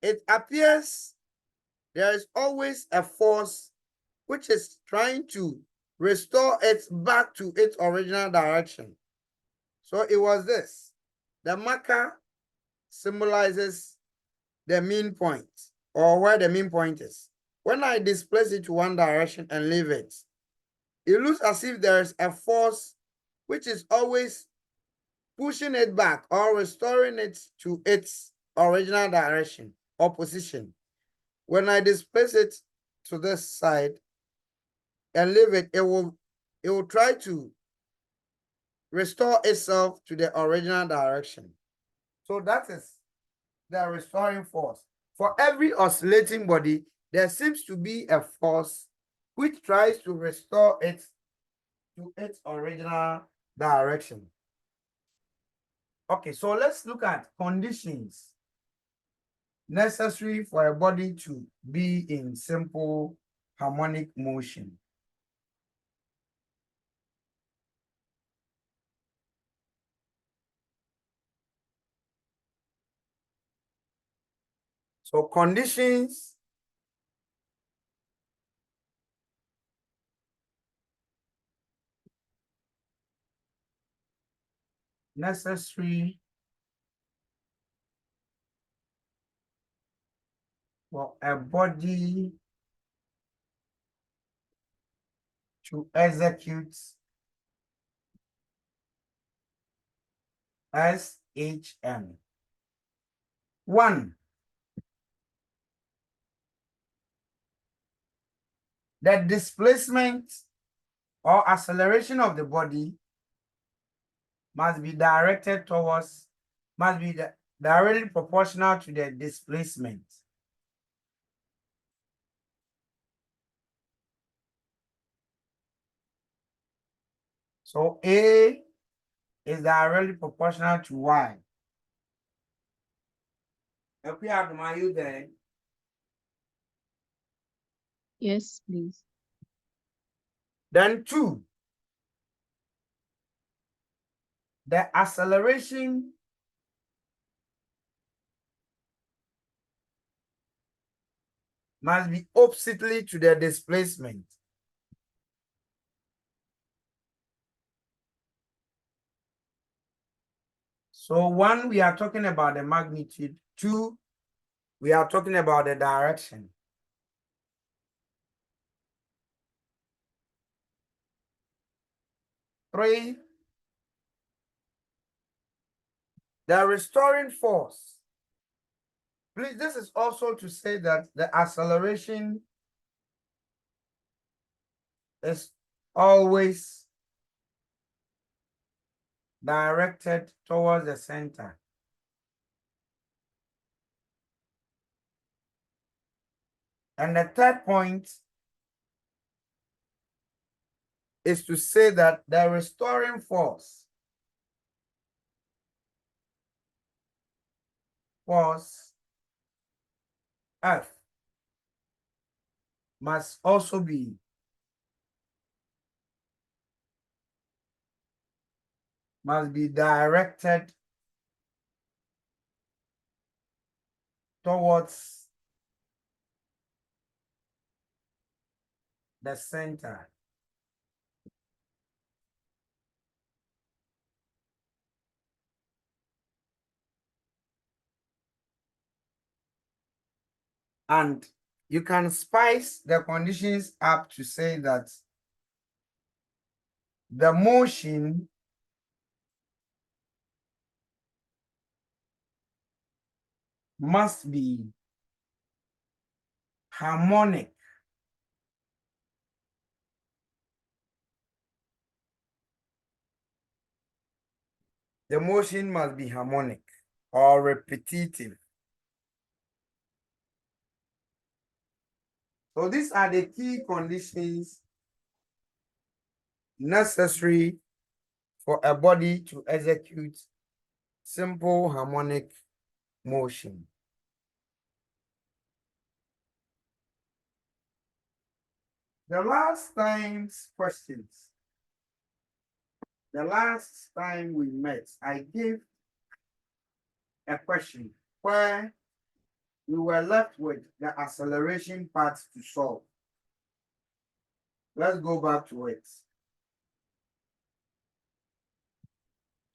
it appears there is always a force which is trying to restore it back to its original direction. So it was this. The marker symbolizes the mean point or where the mean point is. When I displace it to one direction and leave it, it looks as if there is a force which is always pushing it back or restoring it to its original direction or position. When I displace it to this side and leave it, it will try to restore itself to the original direction. So that is the restoring force. For every oscillating body, there seems to be a force which tries to restore it to its original direction. Okay, so let's look at conditions necessary for a body to be in simple harmonic motion. So conditions necessary for a body to execute SHM. 1. The displacement or acceleration of the body must be directed towards, must be directly proportional to the displacement. So A is directly proportional to Y. Adam, are you there? Yes, please. Then 2, the acceleration must be oppositely to the displacement. So 1, we are talking about the magnitude. 2, we are talking about the direction. 3, the restoring force. Please, this is also to say that the acceleration is always directed towards the center. And the third point is to say that the restoring force F must also be directed towards the center. And you can spice the conditions up to say that the motion must be harmonic. The motion must be harmonic or repetitive. So these are the key conditions necessary for a body to execute simple harmonic motion. The last time's questions, the last time we met, I gave a question where we were left with the acceleration part to solve. Let's go back to it.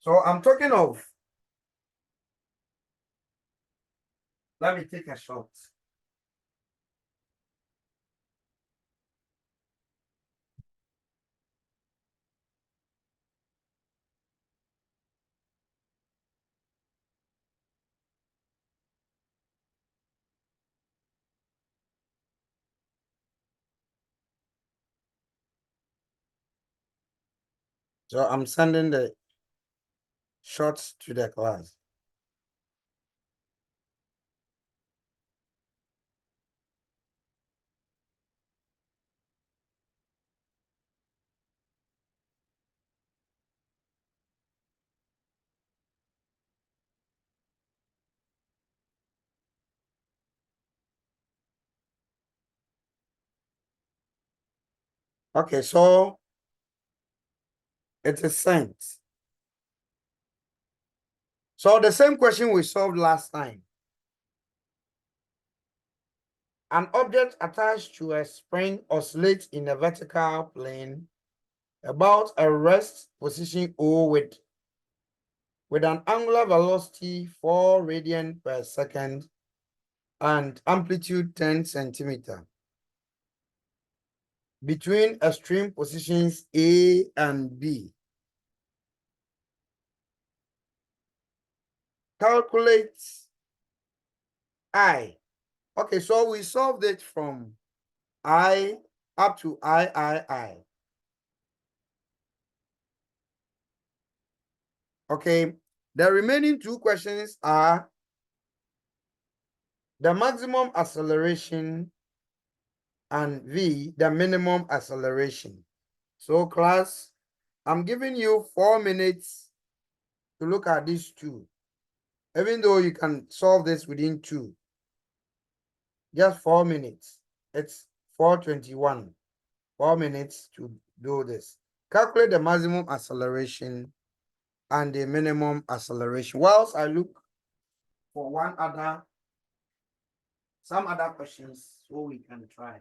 So I'm talking of, let me take a shot. So I'm sending the shots to the class. Okay, so it is sent. So the same question we solved last time. An object attached to a spring oscillates in a vertical plane about a rest position O with an angular velocity 4 radian per second and amplitude 10 centimeter between extreme positions A and B. Calculate I. Okay, so we solved it from I up to I. Okay, the remaining two questions are the maximum acceleration and V, the minimum acceleration. So class, I'm giving you 4 minutes to look at these two, even though you can solve this within 2. Just 4 minutes. It's 4:21. 4 minutes to do this. Calculate the maximum acceleration and the minimum acceleration. Whilst I look for some other questions so we can try.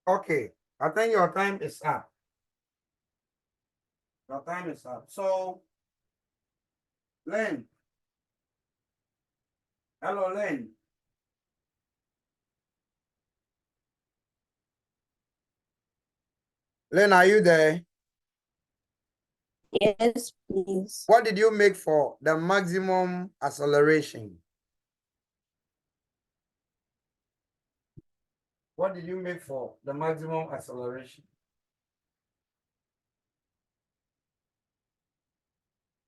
Okay, I think your time is up. Your time is up. So, Len. Hello, Len. Len, are you there? Yes, please. What did you make for the maximum acceleration? What did you make for the maximum acceleration?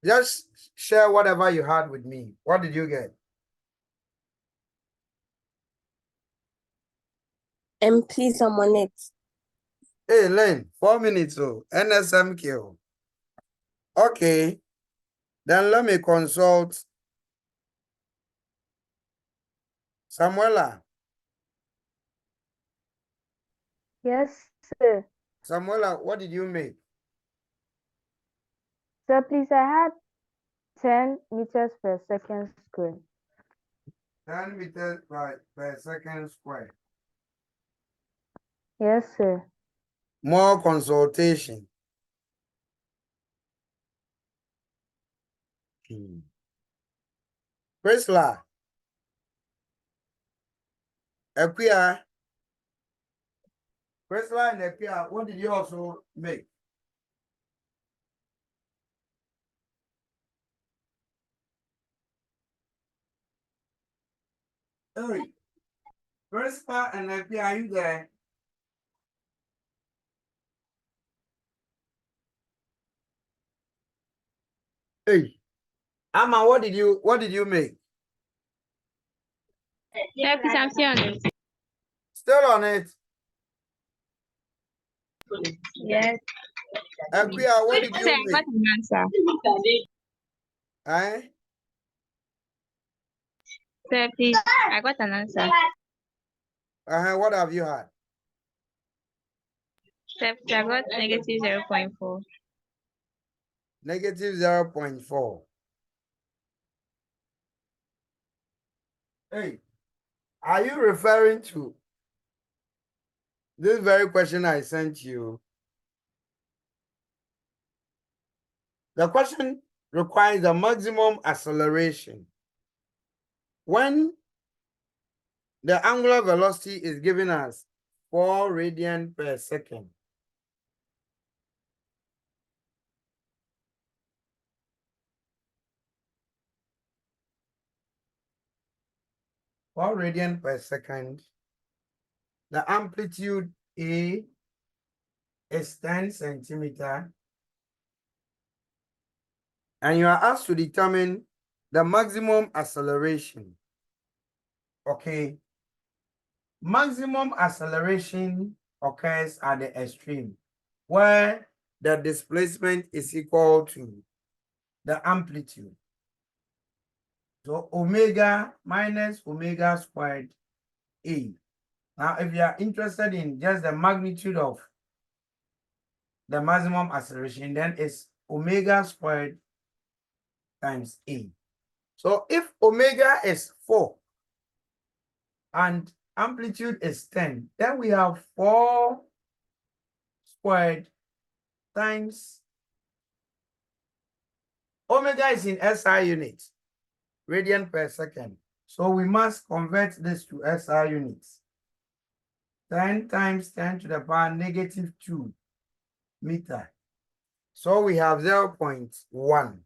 Just share whatever you had with me. What did you get? Please, I'm on it. Hey, Len, 4 minutes. Oh, NSMQ. Okay, then let me consult Samuela. Yes, sir. Samuela, what did you make? Sir, please, I had 10 meters per second square. 10 meters per second square. Yes, sir. More consultation. Priscilla, Equia. Priscilla and Equia, what did you also make? Hey, Priscilla and Equia, are you there? Hey, Amma, what did you make? Sir, please, I'm still on it. Still on it. Yes. Equia, what did Sir, you I got make? an answer. Eh? Sir, please, I got an answer. What have you had? Sir, please, I got negative 0.4. Negative 0.4. Hey, are you referring to this very question I sent you? The question requires the maximum acceleration. When the angular velocity is given as 4 radian per second. Four radian per second. The amplitude A is 10 centimeter. And you are asked to determine the maximum acceleration. Okay. Maximum acceleration occurs at the extreme, where the displacement is equal to the amplitude. So omega minus omega squared A. Now, if you are interested in just the magnitude of the maximum acceleration, then it's omega squared times A. So if omega is 4 and amplitude is 10, then we have 4 squared times omega is in SI units, radian per second. So we must convert this to SI units. 10 times 10 to the power negative 2 meter. So we have 0.1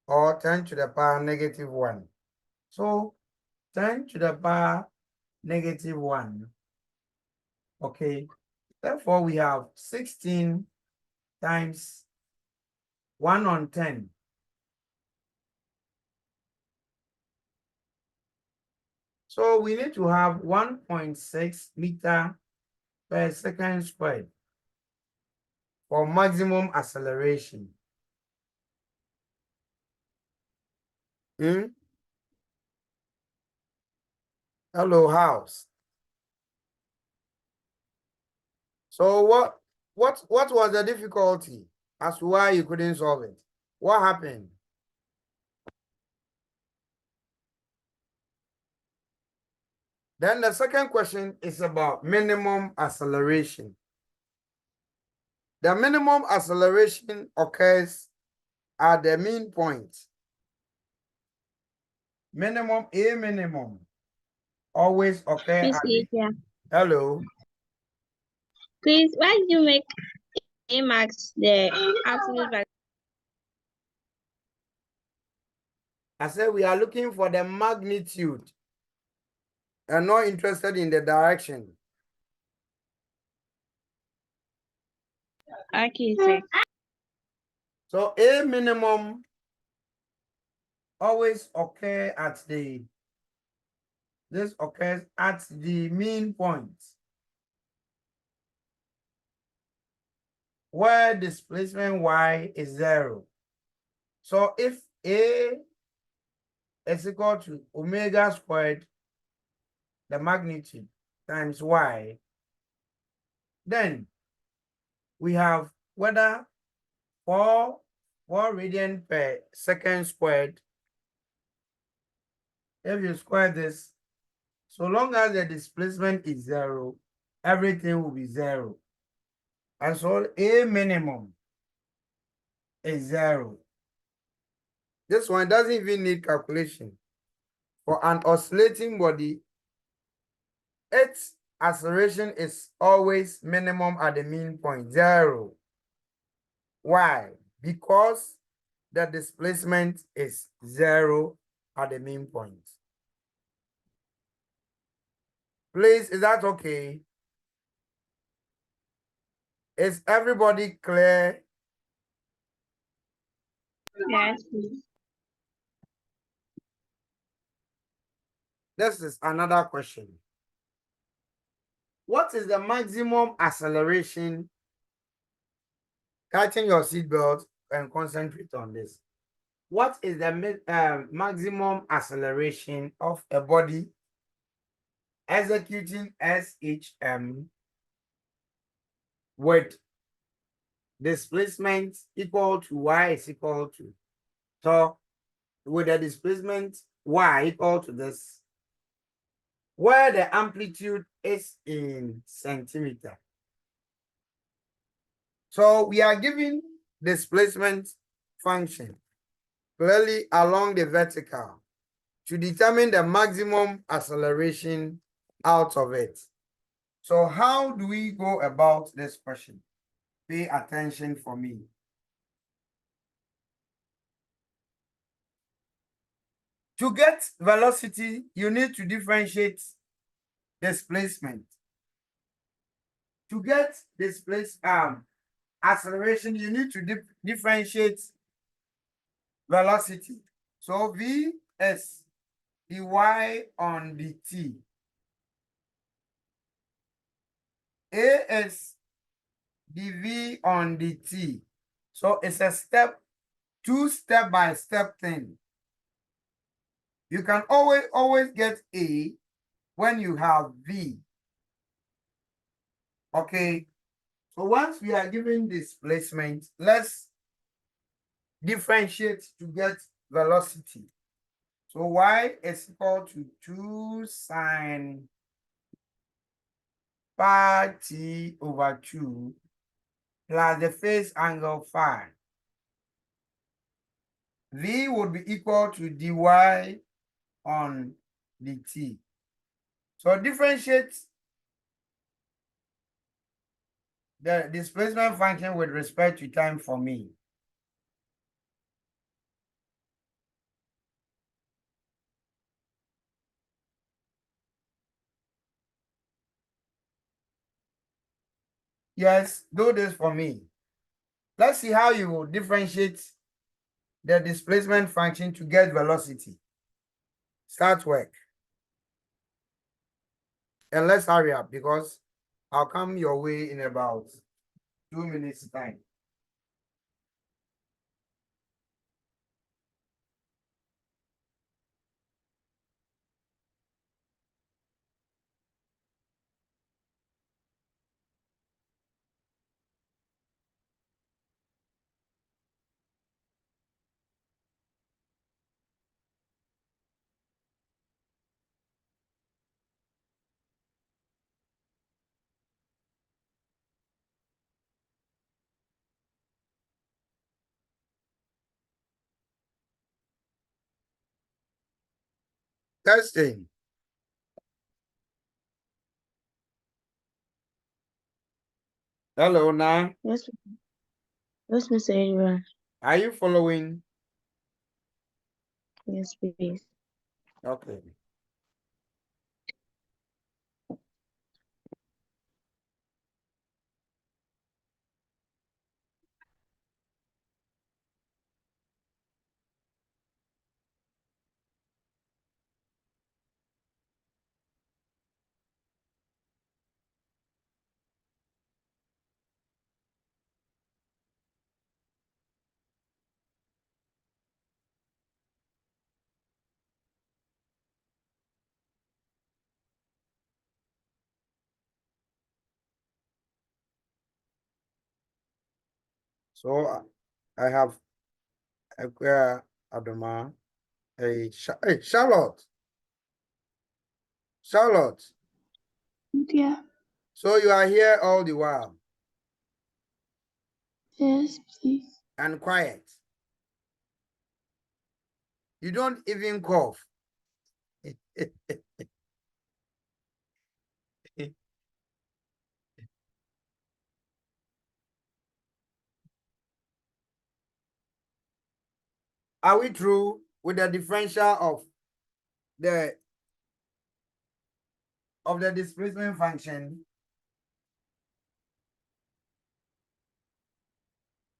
or 10 to the power negative 1. So 10 to the power negative 1. Okay. Therefore, we have 16 times 1 on 10. So we need to have 1.6 meter per second squared for maximum acceleration. Hello, house. So what was the difficulty as to why you couldn't solve it? What happened? Then the second question is about minimum acceleration. The minimum acceleration occurs at the mean point. Minimum always occur Miss at the, Lydia, hello. please, why did you make A max the absolute value? I said we are looking for the magnitude and not interested in the direction. Okay, sir. So A minimum always occur at the, this occurs at the mean point where displacement y is 0. So if A is equal to omega squared, the magnitude, times y, then we have whether 4 radian per second squared. If you square this, so long as the displacement is 0, everything will be 0. And so A minimum is 0. This one doesn't even need calculation. For an oscillating body, its acceleration is always minimum at the mean point, 0. Why? Because the displacement is 0 at the mean point. Please, is that okay? Is everybody clear? Yes, please. This is another question. What is the maximum acceleration? Tighten your seatbelt and concentrate on this. What is the maximum acceleration of a body executing SHM with displacement equal to y is equal to, so with the displacement y equal to this, where the amplitude is in centimeter. So we are given displacement function clearly along the vertical to determine the maximum acceleration out of it. So how do we go about this question? Pay attention for me. To get velocity, you need to differentiate displacement. To get acceleration, you need to differentiate velocity. So V is the y on the t. A is the v on the t. So it's a two-step by step thing. You can always get A when you have V. Okay. So once we are given displacement, let's differentiate to get velocity. So y is equal to 2 sine pi t over 2 plus the phase angle phi. V would be equal to dy on dt. So differentiate the displacement function with respect to time for me. Yes, do this for me. Let's see how you will differentiate the displacement function to get velocity. Start work. And let's hurry up because I'll come your way in about 2 minutes time. Testing. Hello, now. Yes, yes, Mr. Edward. Are you following? Yes, please. Okay. So I have Adama, hey, Charlotte. Charlotte. Yeah. So you are here all the while Yes, please. and quiet. You don't even cough. Are we through with the differential of the displacement function?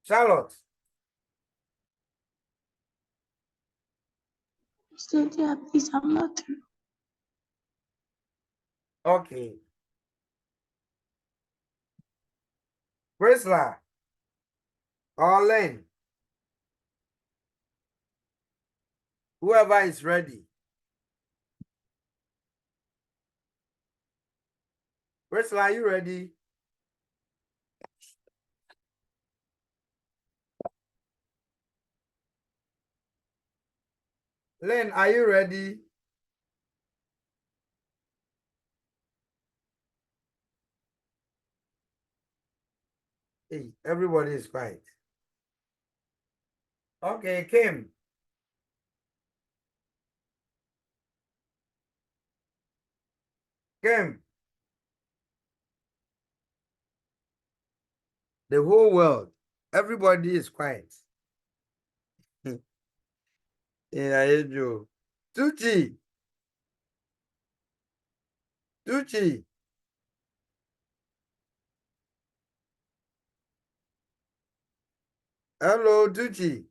Charlotte. So yeah, please, I'm not through. Okay. Priscilla. Arlene. Whoever is ready. Priscilla, are you ready? Len, are you ready? Hey, everybody is quiet. Okay, Kim. Kim. The whole world. Everybody is quiet. Yeah, you do. Tucci. Tucci. Hello, Tucci.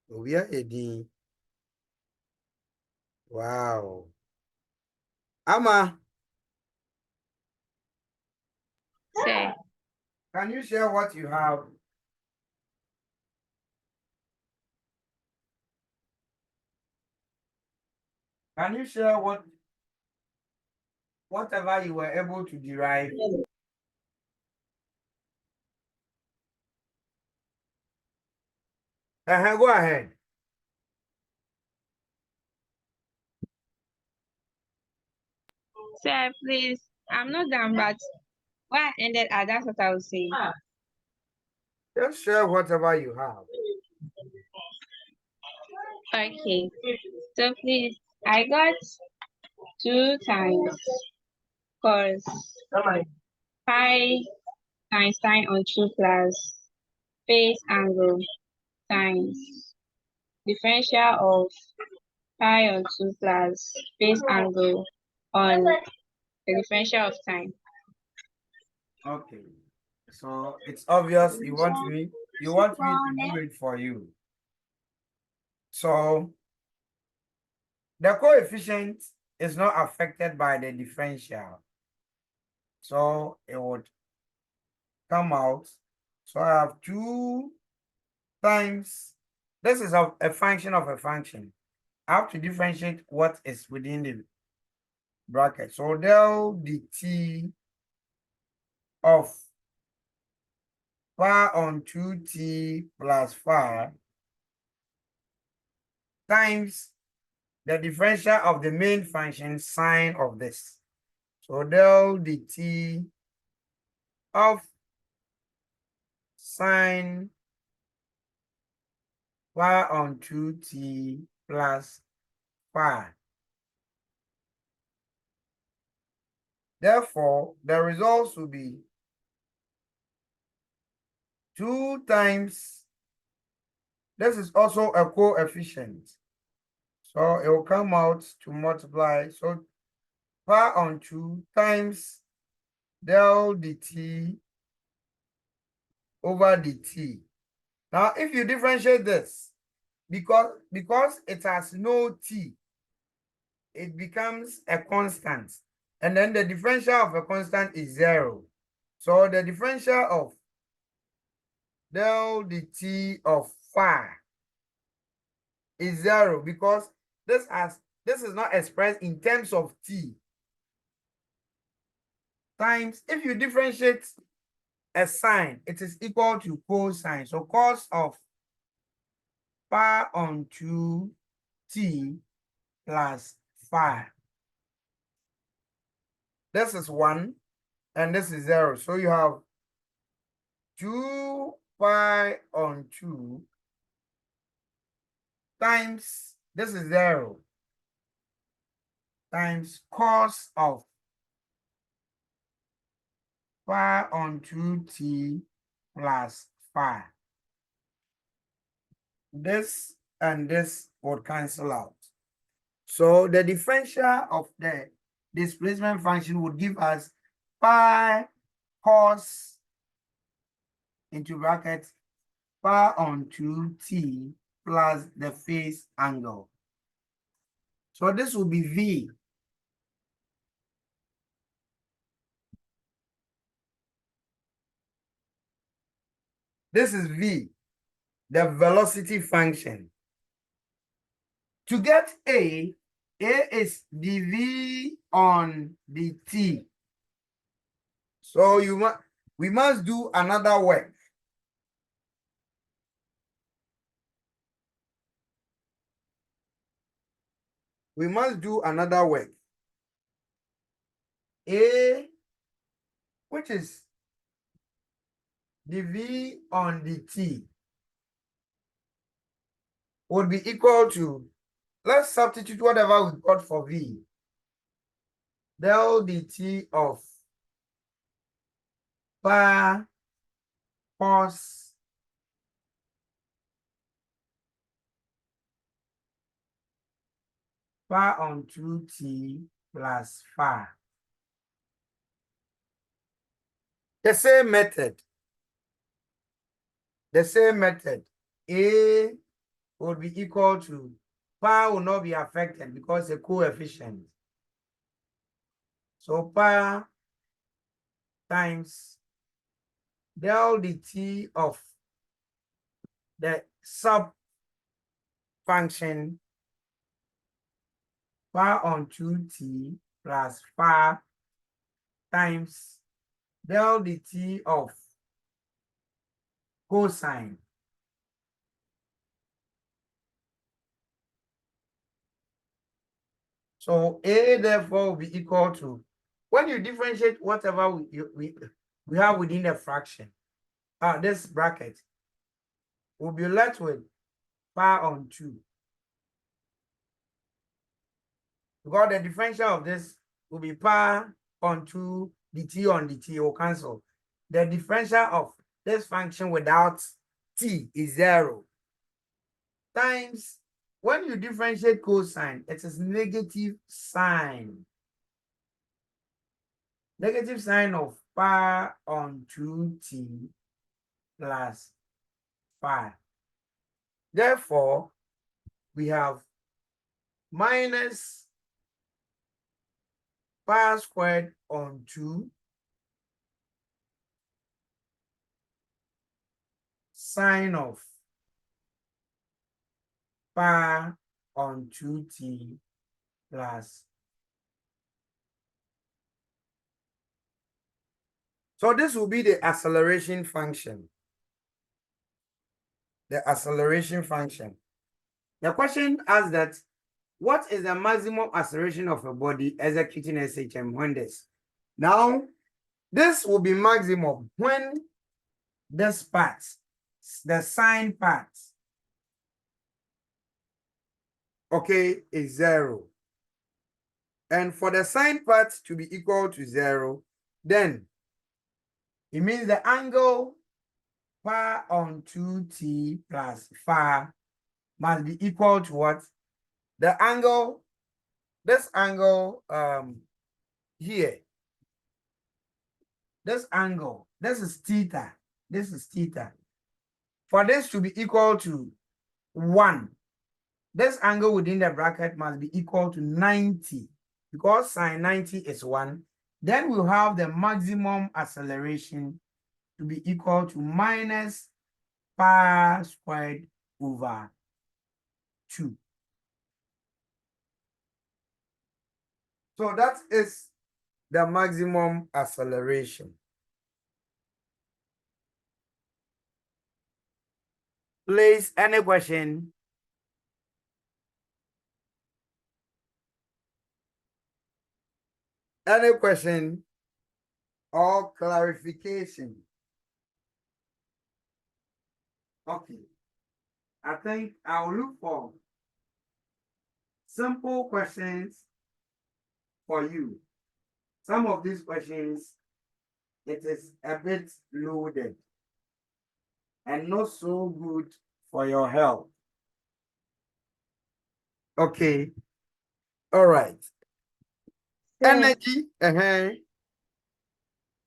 We are Eddie. Wow. Amma, Say, can you share what you have? Can you share whatever you were able to derive? Go ahead. sir, please, I'm not done, but where I ended at, that's what I was saying. Just share whatever you have. Okay. So please, I got 2 times cos pi times sine on 2 plus base angle times differential of pi on 2 plus base angle on the differential of time. Okay. So it's obvious you want me to do it for you. So the coefficient is not affected by the differential. So it would come out. So I have 2 times. This is a function of a function. I have to differentiate what is within the bracket. So del dt of pi on 2t plus 5 times the differential of the main function sine of this. So del dt of sine pi on 2t plus pi. Therefore, the results will be 2 times, this is also a coefficient. So it will come out to multiply. So pi on 2 times del dt over dt. Now, if you differentiate this, because it has no t, it becomes a constant. And then the differential of a constant is 0. So the differential of del dt of phi is 0 because this is not expressed in terms of t. Times, if you differentiate a sign, it is equal to cosine. So cos of pi on 2t plus phi. This is 1 and this is 0. So you have 2 pi on 2 times, this is 0, times cos of pi on 2t plus phi. This and this would cancel out. So the differential of the displacement function would give us pi cos into bracket pi on 2t plus the phase angle. So this will be V. This is V, the velocity function. To get A is dV on dt. So we must do another work. We must do another work. A, which is dV on dt, would be equal to, let's substitute whatever we got for V. Del dt of pi cos pi on 2t plus phi. The same method. The same method. A would be equal to, pi will not be affected because the coefficient. So pi times del dt of the sub function pi on 2t plus phi times del dt of cosine. So A therefore will be equal to, when you differentiate whatever we have within the fraction, this bracket, will be left with pi on 2. Because the differential of this will be pi on 2 dt on dt will cancel. The differential of this function without t is 0. Times, when you differentiate cosine, it is negative sign. Negative sign of pi on 2t plus phi. Therefore, we have minus pi squared on 2 sine of pi on 2t plus. So this will be the acceleration function. The acceleration function. The question asks that, what is the maximum acceleration of a body executing SHM when this? Now, this will be maximum when this part, the sine part, okay, is 0. And for the sine part to be equal to 0, then it means the angle pi on 2t plus phi must be equal to what? The angle, this angle here, this angle, this is theta, this is theta. For this to be equal to 1, this angle within the bracket must be equal to 90, because sine 90 is 1. Then we'll have the maximum acceleration to be equal to minus pi squared over 2. So that is the maximum acceleration. Please, any question? Any question or clarification? Okay. I think I'll look for simple questions for you. Some of these questions, it is a bit loaded and not so good for your health. Okay. All right. Sir, Energy.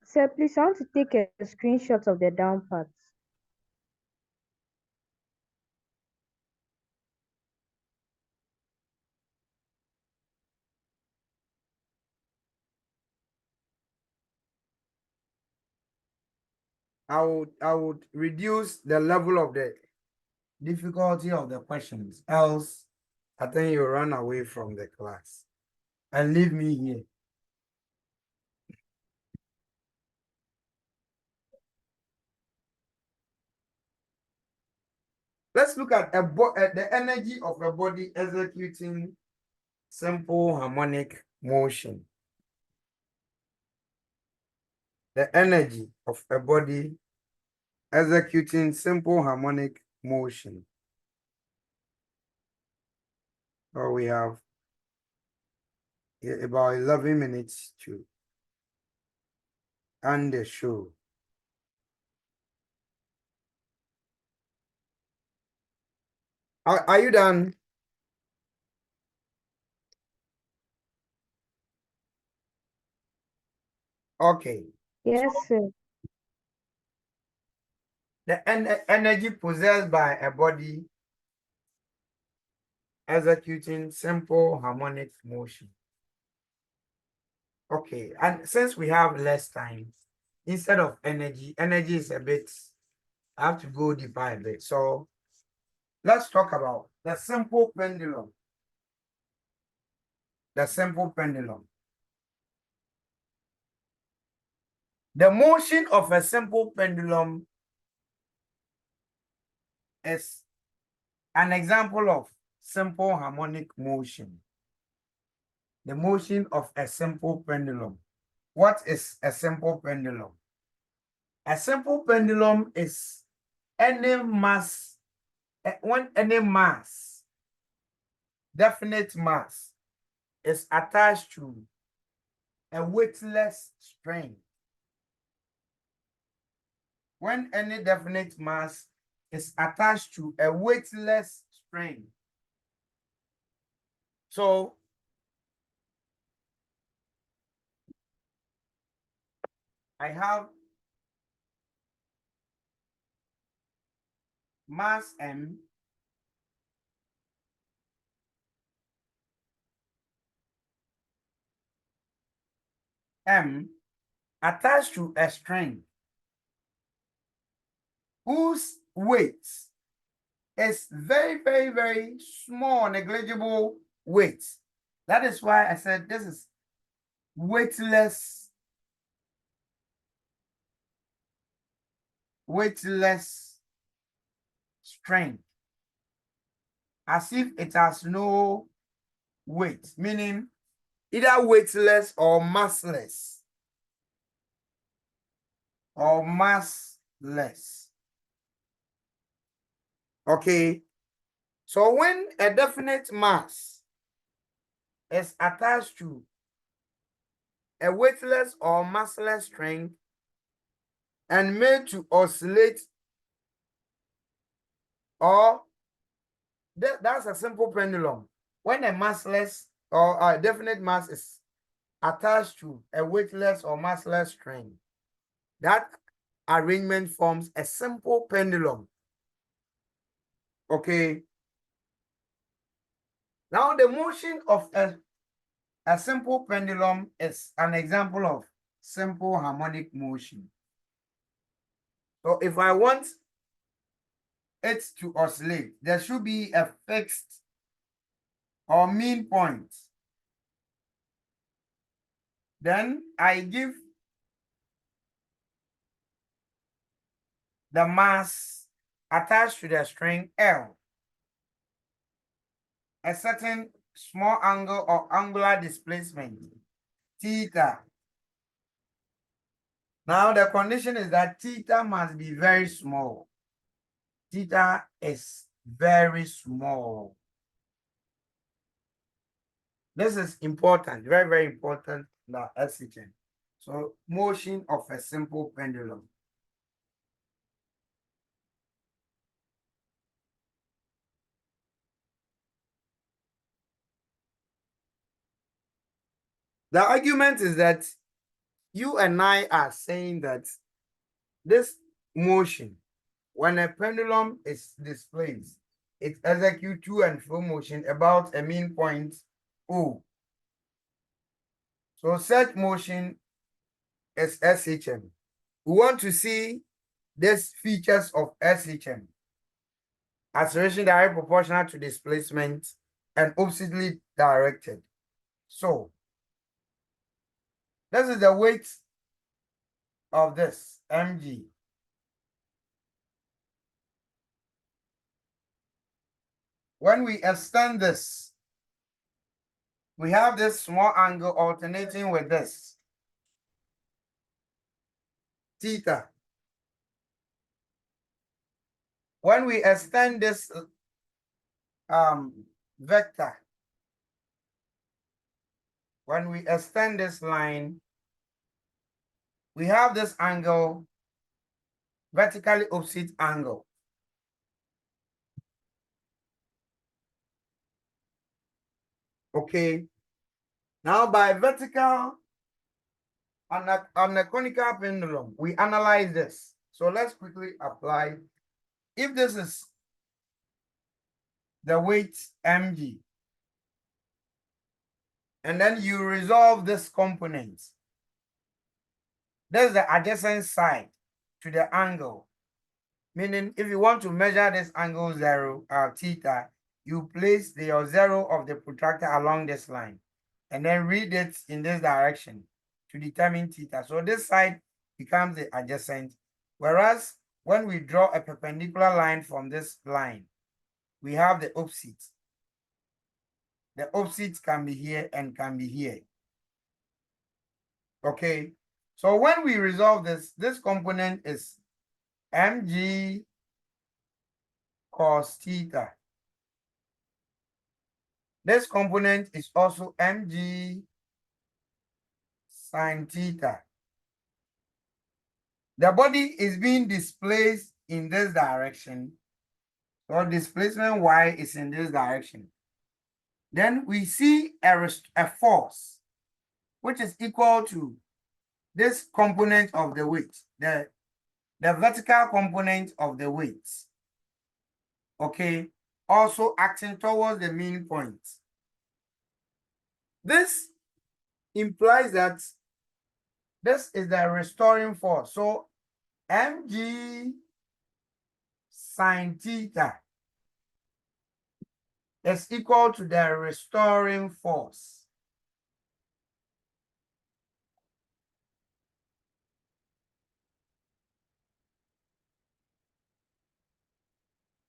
sir, please, I want to take a screenshot of the down parts. I would reduce the level of the difficulty of the questions. Else, I think you run away from the class and leave me here. Let's look at the energy of a body executing simple harmonic motion. The energy of a body executing simple harmonic motion. So we have about 11 minutes to end the show. Are you done? Okay. Yes, sir. The energy possessed by a body executing simple harmonic motion. Okay, and since we have less time, instead of energy is a bit, I have to go deeper a bit. So let's talk about the simple pendulum. The simple pendulum. The motion of a simple pendulum is an example of simple harmonic motion. The motion of a simple pendulum. What is a simple pendulum? A simple pendulum is any mass, when any mass, definite mass, is attached to a weightless string. When any definite mass is attached to a weightless string. So I have mass M, attached to a string whose weight is very, very, very small, negligible weight. That is why I said this is weightless string, as if it has no weight, meaning either weightless or massless. Okay, So when a definite mass is attached to a weightless or massless string and made to oscillate, or that's a simple pendulum. When a massless or a definite mass is attached to a weightless or massless string, that arrangement forms a simple pendulum. Okay. Now the motion of a simple pendulum is an example of simple harmonic motion. So if I want it to oscillate, there should be a fixed or mean point. Then I give the mass attached to the string L a certain small angle or angular displacement, theta. Now the condition is that theta must be very small. Theta is very small. This is important, very, very important in the SHM. So motion of a simple pendulum. The argument is that you and I are saying that this motion, when a pendulum is displaced, it executes to and fro motion about a mean point O. So such motion is SHM. We want to see these features of SHM. Acceleration direct proportional to displacement and oppositely directed. So this is the weight of this mg. When we extend this, we have this small angle alternating with this theta. When we extend this vector, when we extend this line, we have this angle, vertically opposite angle. Okay. Now by vertical on a conical pendulum, we analyze this. So let's quickly apply. If this is the weight mg, and then you resolve this component, there's the adjacent side to the angle. Meaning, if you want to measure this angle zero, theta, you place the zero of the protractor along this line, and then read it in this direction to determine theta. So this side becomes the adjacent. Whereas when we draw a perpendicular line from this line, we have the opposite. The opposite can be here and can be here. Okay. So when we resolve this, this component is mg cos theta. This component is also mg sin theta. The body is being displaced in this direction. So displacement y is in this direction. Then we see a force, which is equal to this component of the weight, the vertical component of the weight. Okay, also acting towards the mean point. This implies that this is the restoring force. So mg sin theta is equal to the restoring force.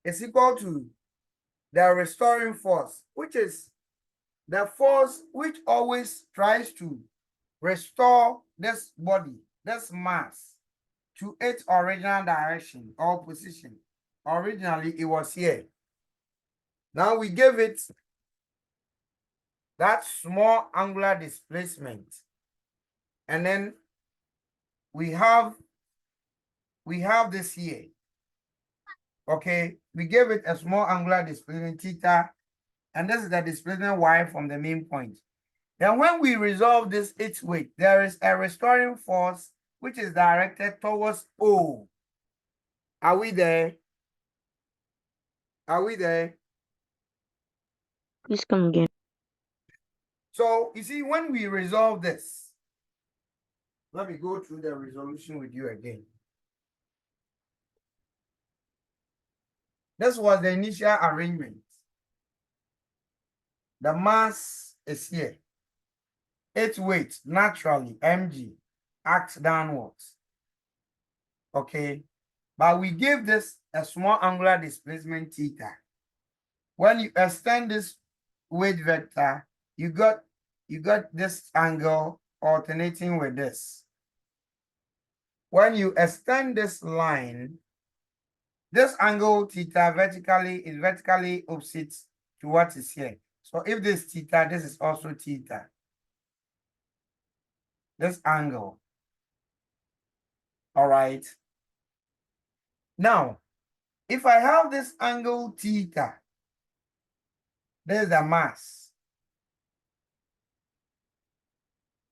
It's equal to the restoring force, which is the force which always tries to restore this body, this mass, to its original direction or position. Originally, it was here. Now we give it that small angular displacement. And then we have this here. Okay, we gave it a small angular displacement theta, and this is the displacement y from the main point. Then when we resolve this its weight, there is a restoring force which is directed towards O. Are we there? Are we there? Please come again. So you see, when we resolve this, let me go through the resolution with you again. This was the initial arrangement. The mass is here. Its weight, naturally, mg, acts downwards. Okay. But we give this a small angular displacement theta. When you extend this weight vector, you got this angle alternating with this. When you extend this line, this angle theta is vertically opposite to what is here. So if this theta, this is also theta. This angle. All right. Now, if I have this angle theta, there's the mass.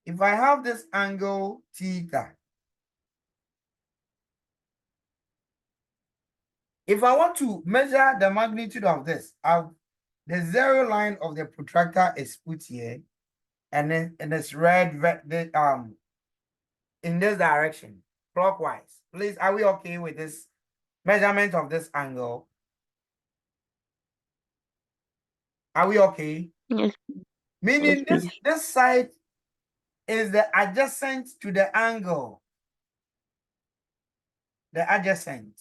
If I have this angle theta, if I want to measure the magnitude of this, the zero line of the protractor is put here, and then it's red in this direction, clockwise. Please, are we okay with this measurement of this angle? Are we okay? Yes. Meaning Yes, this side is the adjacent to the angle. The adjacent.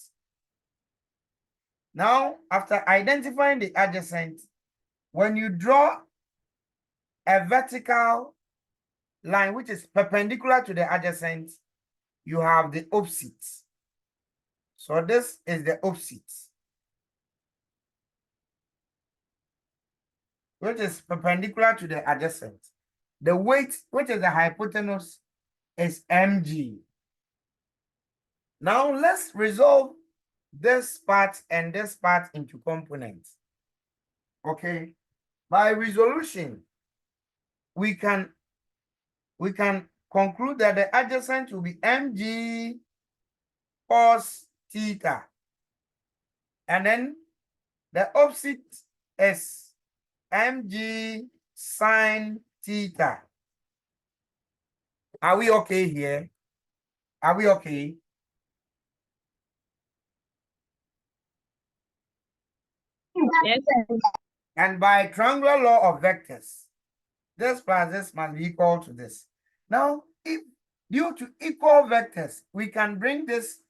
Now, after identifying the adjacent, when you draw a vertical line which is perpendicular to the adjacent, you have the opposite. So this is the opposite, which is perpendicular to the adjacent. The weight, which is the hypotenuse, is mg. Now let's resolve this part and this part into components. Okay, by resolution, we can conclude that the adjacent will be mg cos theta, and then the opposite is mg sine theta. Are we okay here? Are we okay? Yes. And by triangular law of vectors, this plus this must be equal to this. Now, if due to equal vectors, we can bring this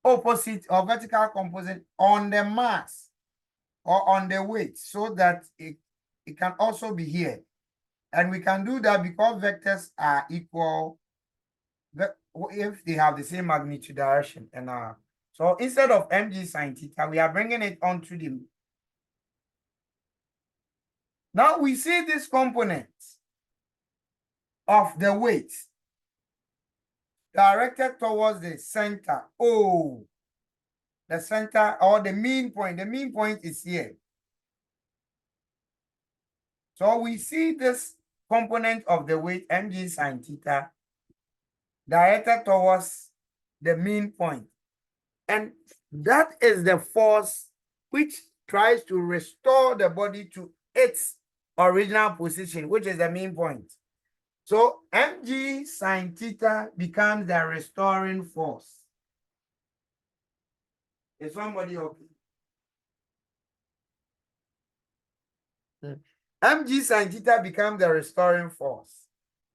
opposite or vertical composite on the mass or on the weight so that it can also be here. And we can do that because vectors are equal if they have the same magnitude direction. And so instead of mg sine theta, we are bringing it onto the. Now we see this component of the weight directed towards the center. Oh, the center or the mean point. The mean point is here. So we see this component of the weight mg sine theta directed towards the mean point. And that is the force which tries to restore the body to its original position, which is the mean point. So mg sine theta becomes the restoring force. Is somebody okay? Mg sine theta becomes the restoring force.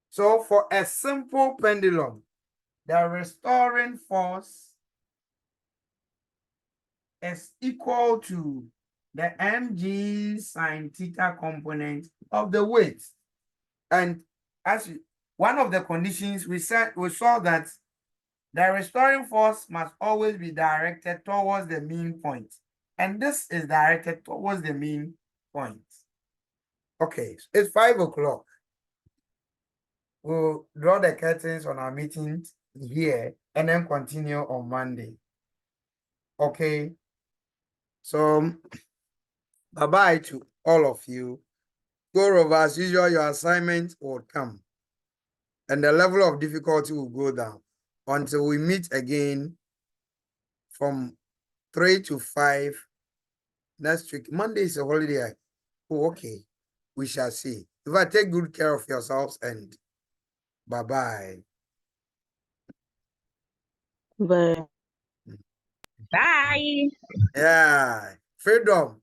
So for a simple pendulum, the restoring force is equal to the mg sine theta component of the weight. And as one of the conditions we saw that the restoring force must always be directed towards the mean point. And this is directed towards the mean point. Okay, it's 5 o'clock. We'll draw the curtains on our meeting here and then continue on Monday. Okay. So, bye-bye to all of you. Go over as usual, your assignment will come. And the level of difficulty will go down until we meet again from 3 to 5 next week. Monday is a holiday. Oh, okay. We shall see. If I take good care of yourselves and bye-bye. Bye. Bye. Yeah. Freedom.